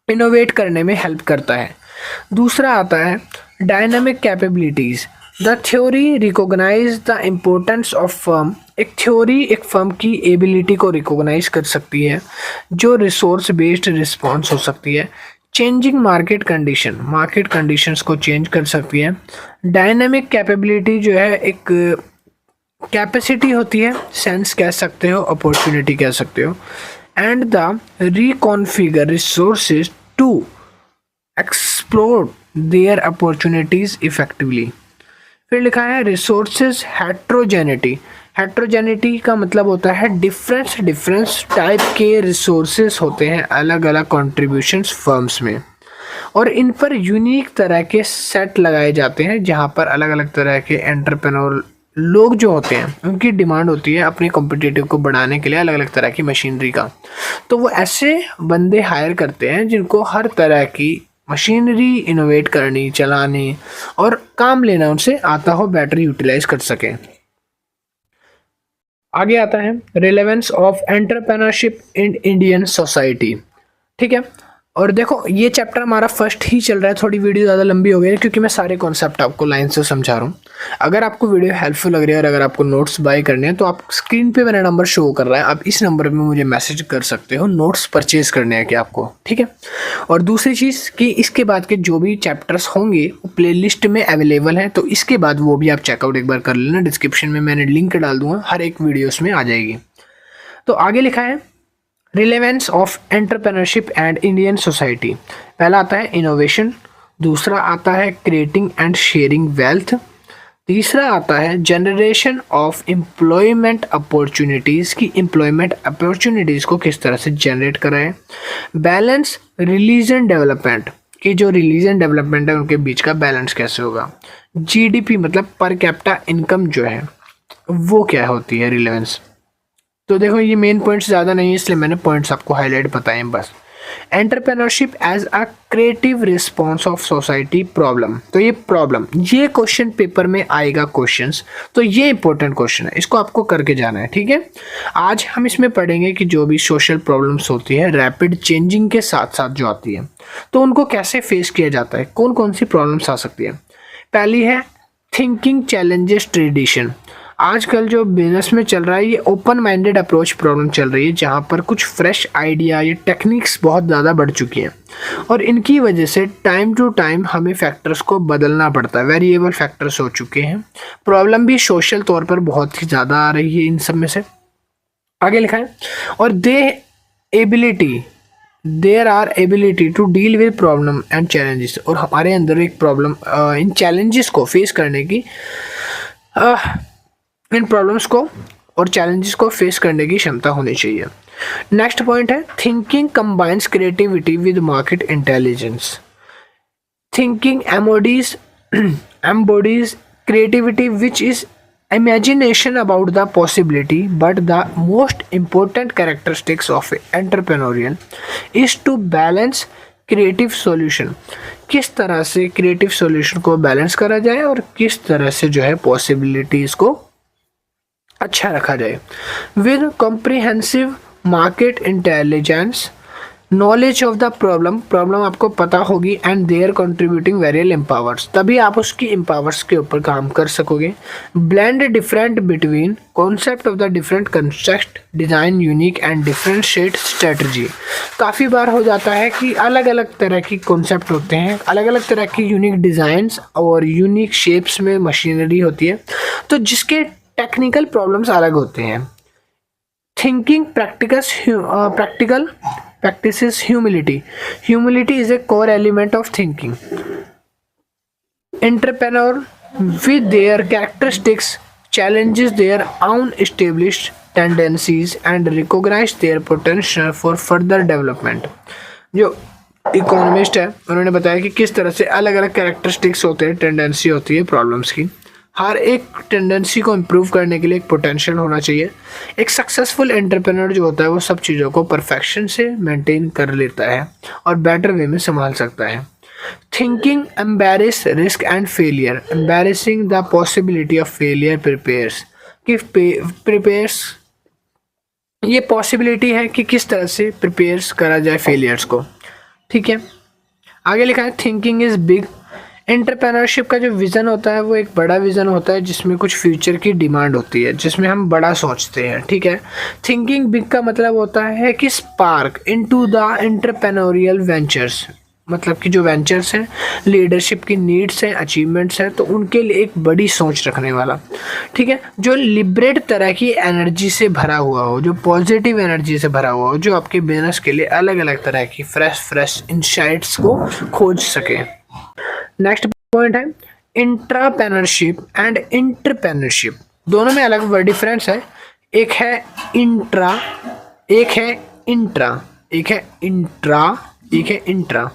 इनोवेट करने में हेल्प करता है। दूसरा आता है dynamic capabilities. The theory recognize the importance of firm. एक थ्योरी एक फर्म की एबिलिटी को रिकॉग्नाइज कर सकती है जो रिसोर्स बेस्ड रिस्पॉन्स हो सकती है। चेंजिंग मार्केट कंडीशंस को चेंज कर सकती है। डायनामिक कैपेबिलिटी जो है एक कैपेसिटी होती है, सेंस कह सकते हो, अपॉर्चुनिटी कह सकते हो। And the reconfigure resources to explore their opportunities effectively. फिर लिखा है रिसोर्सेज हेट्रोजेनिटी। हेट्रोजेनिटी का मतलब होता है डिफरेंस टाइप के रिसोर्सेज होते हैं अलग अलग कॉन्ट्रीब्यूशंस फर्म्स में, और इन पर यूनिक तरह के सेट लगाए जाते हैं जहाँ पर अलग अलग तरह के एंटरप्रेन्योर लोग जो होते हैं उनकी डिमांड होती है अपनी कॉम्पिटिटिव को बढ़ाने के लिए अलग अलग तरह की मशीनरी का। तो वो ऐसे बंदे हायर करते हैं जिनको हर तरह की मशीनरी इनोवेट करनी, चलानी और काम लेना उनसे आता हो, बेटर यूटिलाइज कर सके। आगे आता है relevance of entrepreneurship in Indian society. ठीक है, और देखो ये चैप्टर हमारा फर्स्ट ही चल रहा है, थोड़ी वीडियो ज़्यादा लंबी हो गई है क्योंकि मैं सारे कॉन्सेप्ट आपको लाइन से समझा रहा हूँ। अगर आपको वीडियो हेल्पफुल लग रही है और अगर आपको नोट्स बाय करने हैं तो आप स्क्रीन पे मेरा नंबर शो कर रहा है, आप इस नंबर पे मुझे मैसेज कर सकते हो नोट्स परचेज करने हैं कि आपको। ठीक है, और दूसरी चीज़ कि इसके बाद के जो भी चैप्टर्स होंगे वो प्ले लिस्ट में अवेलेबल हैं, तो इसके बाद वो भी आप चेकआउट एक बार कर लेना। डिस्क्रिप्शन में मैंने लिंक डाल दूँगा, हर एक वीडियोज़ में आ जाएगी। तो आगे लिखा है relevance of entrepreneurship and Indian society. पहला आता है इनोवेशन, दूसरा आता है क्रिएटिंग एंड शेयरिंग वेल्थ, तीसरा आता है जनरेशन ऑफ एम्प्लॉयमेंट अपॉर्चुनिटीज़ की एम्प्लॉयमेंट अपॉर्चुनिटीज़ को किस तरह से जनरेट कराएं, बैलेंस रिलीजन डेवलपमेंट की जो रिलीजन डेवलपमेंट है उनके बीच का बैलेंस कैसे होगा, जीडीपी मतलब पर कैपिटा इनकम जो है वो क्या होती है रिलेवेंस। तो देखो ये मेन पॉइंट्स ज़्यादा नहीं है इसलिए मैंने पॉइंट्स आपको हाईलाइट बताए हैं बस। Entrepreneurship as a creative response of society problem. तो ये प्रॉब्लम ये क्वेश्चन पेपर में आएगा क्वेश्चंस, तो ये इंपॉर्टेंट क्वेश्चन है, इसको आपको करके जाना है। ठीक है, आज हम इसमें पढ़ेंगे कि जो भी सोशल प्रॉब्लम्स होती है रैपिड चेंजिंग के साथ साथ जो आती है तो उनको कैसे फेस किया जाता है, कौन कौन सी प्रॉब्लम्स आ सकती है। पहली है थिंकिंग चैलेंजेस ट्रेडिशन। आजकल जो बिजनेस में चल रहा है ये ओपन माइंडेड अप्रोच प्रॉब्लम चल रही है जहाँ पर कुछ फ्रेश आइडिया या टेक्निक्स बहुत ज़्यादा बढ़ चुकी हैं और इनकी वजह से टाइम टू टाइम हमें फैक्टर्स को बदलना पड़ता है, वेरिएबल फैक्टर्स हो चुके हैं। प्रॉब्लम भी सोशल तौर पर बहुत ही ज़्यादा आ रही है इन सब में से। आगे लिखा है और there are ability to deal with problem and challenges. और हमारे अंदर एक प्रॉब्लम इन चैलेंजेस को फेस करने की इन प्रॉब्लम्स को और चैलेंजेस को फेस करने की क्षमता होनी चाहिए। नेक्स्ट पॉइंट है thinking combines creativity with market intelligence. Thinking embodies creativity which is imagination about the possibility, but the most important characteristics of entrepreneurial is to balance creative solution. किस तरह से क्रिएटिव सॉल्यूशन को balance करा जाए और किस तरह से जो है पॉसिबिलिटीज़ को अच्छा रखा जाए। With comprehensive market intelligence, knowledge of the problem आपको पता होगी एंड देयर कंट्रीब्यूटिंग वेरियल एम्पावर्स, तभी आप उसकी एम्पावर्स के ऊपर काम कर सकोगे। Blend different between concept of the different construct design unique and differentiate strategy. काफ़ी बार हो जाता है कि अलग अलग तरह की कॉन्सेप्ट होते हैं, अलग अलग तरह की यूनिक डिज़ाइंस और यूनिक शेप्स में मशीनरी होती है, तो जिसके टेक्निकल प्रॉब्लम्स अलग होते हैं। Thinking practices humility. Humility is a core element of thinking. Entrepreneur with their characteristics challenges their own established tendencies and recognize their potential for further development. जो economist है उन्होंने बताया कि किस तरह से अलग अलग कैरेक्टरिस्टिक्स होते हैं, टेंडेंसी होती है प्रॉब्लम्स की, हर एक टेंडेंसी को इम्प्रूव करने के लिए एक पोटेंशियल होना चाहिए। एक सक्सेसफुल एंटरप्रेन्योर जो होता है वो सब चीज़ों को परफेक्शन से मेंटेन कर लेता है और बेटर वे में संभाल सकता है। Thinking embarrass risk and failure, embarrassing the possibility of failure prepares, कि प्रिपेयर्स ये पॉसिबिलिटी है कि किस तरह से प्रिपेयर्स करा जाए फेलियर्स को। ठीक है, आगे लिखा है थिंकिंग इज बिग। एंटरप्रेन्योरशिप का जो विज़न होता है वो एक बड़ा विज़न होता है जिसमें कुछ फ्यूचर की डिमांड होती है, जिसमें हम बड़ा सोचते हैं। ठीक है, थिंकिंग बिग का मतलब होता है कि spark into the entrepreneurial ventures, मतलब कि जो वेंचर्स हैं, लीडरशिप की नीड्स हैं, अचीवमेंट्स हैं, तो उनके लिए एक बड़ी सोच रखने वाला। ठीक है, जो लिबरेट तरह की एनर्जी से भरा हुआ हो, जो पॉजिटिव एनर्जी से भरा हुआ हो, जो आपके बिजनेस के लिए अलग अलग तरह की फ्रेश इनसाइट्स को खोज सके। नेक्स्ट पॉइंट है इंट्राप्रेन्योरशिप एंड इंटरप्रेन्योरशिप। दोनों में अलग वर्ड डिफरेंस है, एक है इंट्रा, एक है इंट्रा, एक है इंट्रा, एक है इंट्रा।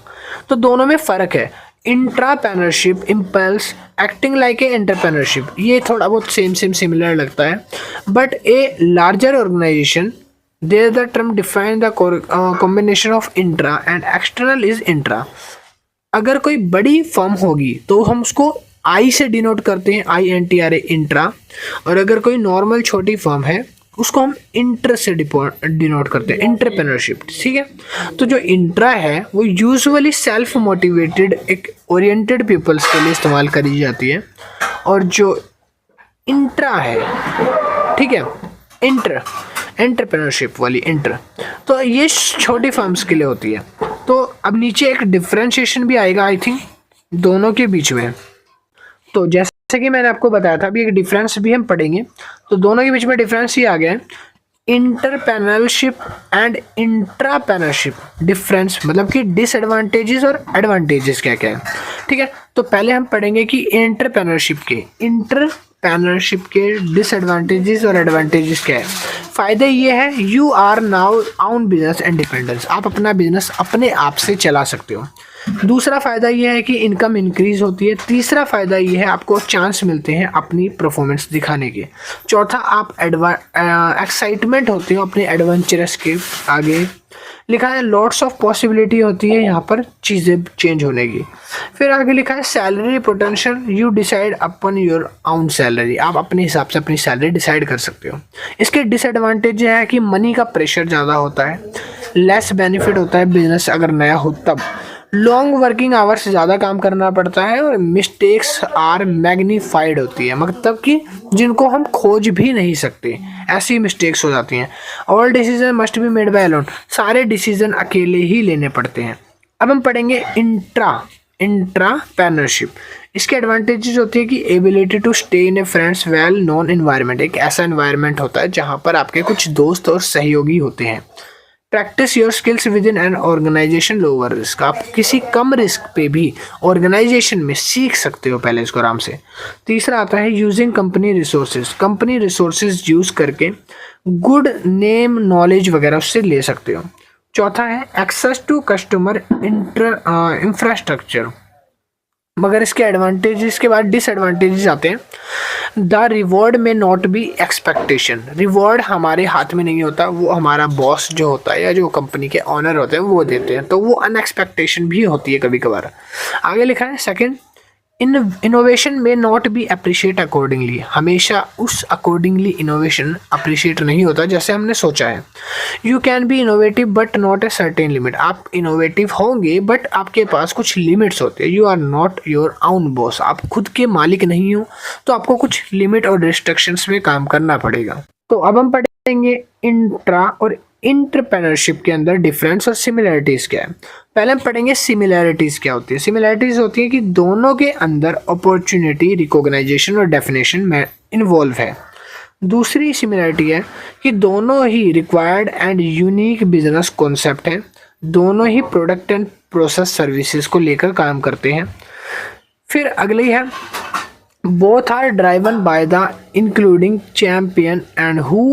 तो दोनों में फ़र्क है। Intrapreneurship impulse acting like a entrepreneurship, ये थोड़ा बहुत सेम सिमिलर लगता है, but a larger organisation there the term define the combination of intra and external is intra. अगर कोई बड़ी फर्म होगी तो हम उसको आई से डिनोट करते हैं, INTRA इंट्रा, और अगर कोई नॉर्मल छोटी फर्म है उसको हम इंटर से डिनोट करते हैं, इंटरप्रेन्योरशिप। ठीक है, तो जो इंट्रा है वो यूजुअली सेल्फ मोटिवेटेड एक ओरिएंटेड पीपल्स के लिए इस्तेमाल करी जाती है, और जो इंट्रा है, ठीक है, एंटरप्रेन्योरशिप वाली इंटर, तो ये छोटी फर्म्स के लिए होती है। तो अब नीचे एक डिफ्रेंशिएशन भी आएगा आई थिंक दोनों के बीच में। तो जैसे कि मैंने आपको बताया था, अभी एक डिफरेंस भी हम पढ़ेंगे, तो दोनों के बीच में डिफरेंस ये आ गया है, इंटरप्रेन्योरशिप एंड इंट्राप्रेन्योरशिप। डिफरेंस मतलब कि डिसएडवांटेजेस और एडवांटेजेस क्या क्या है। ठीक है, तो पहले हम पढ़ेंगे कि इंटरप्रेन्योरशिप के डिसएडवांटेजेस और एडवांटेजेस क्या है। फ़ायदा ये है, you are now on business independence, आप अपना बिजनेस अपने आप से चला सकते हो। दूसरा फ़ायदा ये है कि इनकम इंक्रीज होती है। तीसरा फ़ायदा ये है, आपको चांस मिलते हैं अपनी परफॉर्मेंस दिखाने के। चौथा, आप एक्साइटमेंट होते हो अपने एडवेंचरस के आगे। लिखा है लॉट्स ऑफ पॉसिबिलिटी होती है यहाँ पर चीज़ें चेंज होने की। फिर आगे लिखा है salary potential, you decide upon your own salary, आप अपने हिसाब से अपनी सैलरी डिसाइड कर सकते हो। इसके डिसएडवांटेज है कि मनी का प्रेशर ज़्यादा होता है, लेस बेनिफिट होता है बिजनेस अगर नया हो तब, लॉन्ग वर्किंग आवर्स ज़्यादा काम करना पड़ता है, और मिस्टेक्स आर मैग्नीफाइड होती है, मतलब कि जिनको हम खोज भी नहीं सकते ऐसी मिस्टेक्स हो जाती हैं। All decision must be made by alone, सारे डिसीजन अकेले ही लेने पड़ते हैं। अब हम पढ़ेंगे इंट्राप्रेन्योरशिप। इसके एडवांटेजेस होती है कि ability to stay in a friends well known environment, एक ऐसा एनवायरनमेंट होता है जहाँ पर आपके कुछ दोस्त और सहयोगी होते हैं। Practice your skills within an organization lower risk, आप किसी कम रिस्क पे भी ऑर्गेनाइजेशन में सीख सकते हो पहले इसको आराम से। तीसरा आता है यूजिंग कंपनी रिसोर्सेज यूज़ करके गुड नेम नॉलेज वगैरह उससे ले सकते हो। चौथा है एक्सेस टू कस्टमर इंफ्रास्ट्रक्चर, मगर इसके एडवांटेजेस के बाद डिसएडवांटेजेस आते हैं। द रिवॉर्ड में नॉट बी एक्सपेक्टेशन, रिवॉर्ड हमारे हाथ में नहीं होता, वो हमारा बॉस जो होता है या जो कंपनी के ऑनर होते हैं वो देते हैं, तो वो अनएक्सपेक्टेशन भी होती है कभी कभार। आगे लिखा है सेकंड, इनोवेशन में नॉट बी अप्रिशिएट अकॉर्डिंगली, हमेशा उस अकॉर्डिंगली इनोवेशन अप्रिशिएट नहीं होता जैसे हमने सोचा है। You can be innovative but not a certain limit, आप इनोवेटिव होंगे बट आपके पास कुछ लिमिट्स होते हैं। You are not your own boss, आप खुद के मालिक नहीं हो, तो आपको कुछ लिमिट और रिस्ट्रिक्शंस में काम करना पड़ेगा। तो अब हम पढ़ेंगे इंट्रा और इंटरप्रेन्योरशिप के अंदर डिफरेंस और सिमिलरिटीज़ क्या है। पहले हम पढ़ेंगे सिमिलरिटीज़ क्या होती है। सिमिलरिटीज़ होती है कि दोनों के अंदर अपॉर्चुनिटी रिकॉग्नाइजेशन और डेफिनेशन में इन्वॉल्व है। दूसरी सिमिलरिटी है कि दोनों ही required and unique business concept हैं, दोनों ही प्रोडक्ट एंड प्रोसेस सर्विसेज को लेकर काम करते हैं। फिर अगली है both are driven by the including champion and who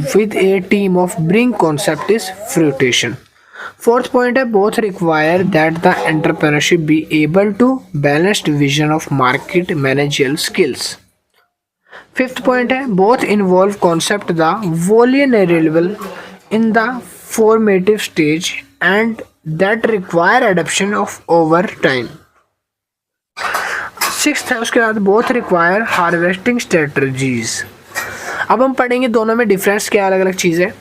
with a team of bring concept is fruition. Fourth point है both require that the entrepreneurship be able to balanced vision of market managerial skills. Fifth point है both involve concept the vulnerable in the formative stage and that require adaption of over time. Sixth है उसके बाद both require harvesting strategies. अब हम पढ़ेंगे दोनों में difference क्या, अलग अलग चीज़ है।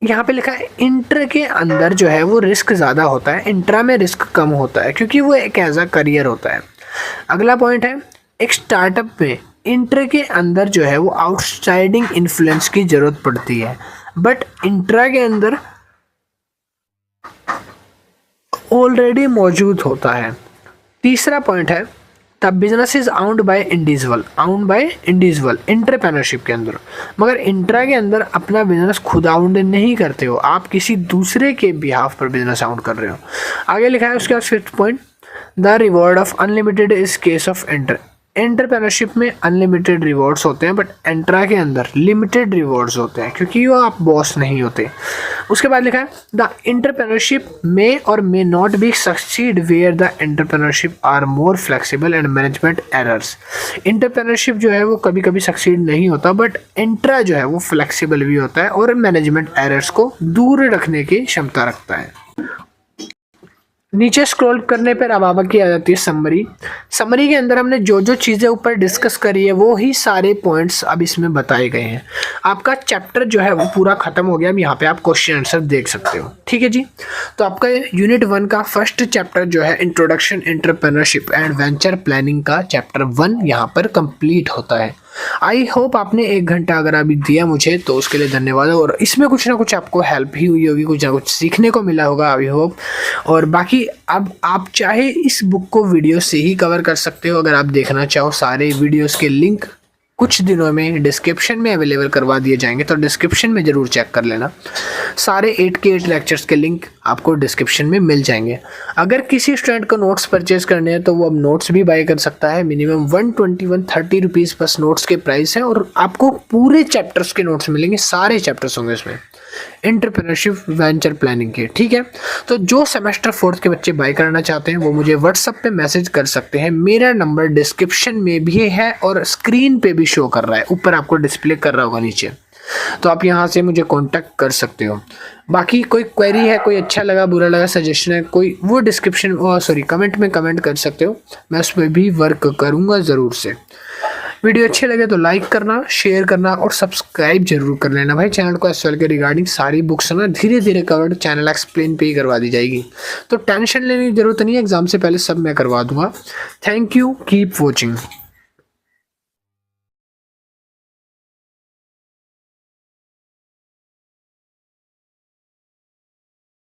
यहाँ पे लिखा है इंटर के अंदर जो है वो रिस्क ज़्यादा होता है, इंट्रा में रिस्क कम होता है क्योंकि वो एक एज अ करियर होता है। अगला पॉइंट है एक स्टार्टअप में इंटर के अंदर जो है वो आउटसाइडिंग इन्फ्लुएंस की ज़रूरत पड़ती है, बट इंट्रा के अंदर ऑलरेडी मौजूद होता है। तीसरा पॉइंट है the business is आउंड by individual entrepreneurship के अंदर, मगर इंट्रा के अंदर अपना बिजनेस खुद आउंड नहीं करते हो, आप किसी दूसरे के बिहाफ पर बिजनेस आउंड कर रहे हो। आगे लिखा है उसके बाद fifth point the reward of unlimited is case of entrepreneurship में अनलिमिटेड रिवॉर्ड्स होते हैं, बट एंट्रा के अंदर लिमिटेड रिवॉर्ड्स होते हैं क्योंकि वो आप बॉस नहीं होते। उसके बाद लिखा है द एंटरप्रेन्योरशिप मे और may not be succeed where the entrepreneurship are more flexible and management errors. Entrepreneurship जो है वो कभी कभी सक्सीड नहीं होता, बट एंट्रा जो है वो फ्लेक्सिबल भी होता है और मैनेजमेंट एरर्स को दूर रखने की क्षमता रखता है। नीचे स्क्रॉल करने पर अब की आ जाती है समरी के अंदर हमने जो जो चीज़ें ऊपर डिस्कस करी है वो ही सारे पॉइंट्स अब इसमें बताए गए हैं। आपका चैप्टर जो है वो पूरा खत्म हो गया। अब यहाँ पे आप क्वेश्चन आंसर देख सकते हो, ठीक है जी। तो आपका यूनिट 1 का फर्स्ट चैप्टर जो है introduction entrepreneurship and venture planning का चैप्टर 1 यहाँ पर कंप्लीट होता है। आई होप आपने 1 घंटा अगर अभी दिया मुझे तो उसके लिए धन्यवाद, और इसमें कुछ ना कुछ आपको हेल्प ही हुई होगी, कुछ ना कुछ सीखने को मिला होगा आई होप। और बाकी अब आप चाहे इस बुक को वीडियो से ही कवर कर सकते हो, अगर आप देखना चाहो सारे वीडियोस के लिंक कुछ दिनों में डिस्क्रिप्शन में अवेलेबल करवा दिए जाएंगे, तो डिस्क्रिप्शन में ज़रूर चेक कर लेना। सारे 8 के 8 लेक्चर्स के लिंक आपको डिस्क्रिप्शन में मिल जाएंगे। अगर किसी स्टूडेंट को नोट्स परचेज करने हैं तो वो अब नोट्स भी बाय कर सकता है। मिनिमम 130 रुपीज़ बस नोट्स के प्राइस है, और आपको पूरे चैप्टर्स के नोट्स मिलेंगे, सारे चैप्टर्स होंगे उसमें एंटरप्रेन्योरशिप वेंचर प्लानिंग के, ठीक है। तो जो सेमेस्टर 4th के बच्चे बाय करना चाहते हैं वो मुझे व्हाट्सएप पे मैसेज कर सकते हैं। मेरा नंबर डिस्क्रिप्शन में भी है और स्क्रीन पे भी शो कर रहा है, ऊपर आपको डिस्प्ले कर रहा होगा नीचे, तो आप यहाँ से मुझे कांटेक्ट कर सकते हो। बाकी कोई क्वेरी है, कोई अच्छा लगा बुरा लगा सजेशन है कोई, वो कमेंट में कमेंट कर सकते हो, मैं उस पर भी वर्क करूँगा ज़रूर से। वीडियो अच्छे लगे तो लाइक करना, शेयर करना और सब्सक्राइब जरूर कर लेना भाई चैनल को। एसएल के रिगार्डिंग सारी बुक्स ना धीरे धीरे कवर चैनल एक्सप्लेन पे ही करवा दी जाएगी, तो टेंशन लेने की जरूरत नहीं है, एग्जाम से पहले सब मैं करवा दूंगा। Thank you, keep watching.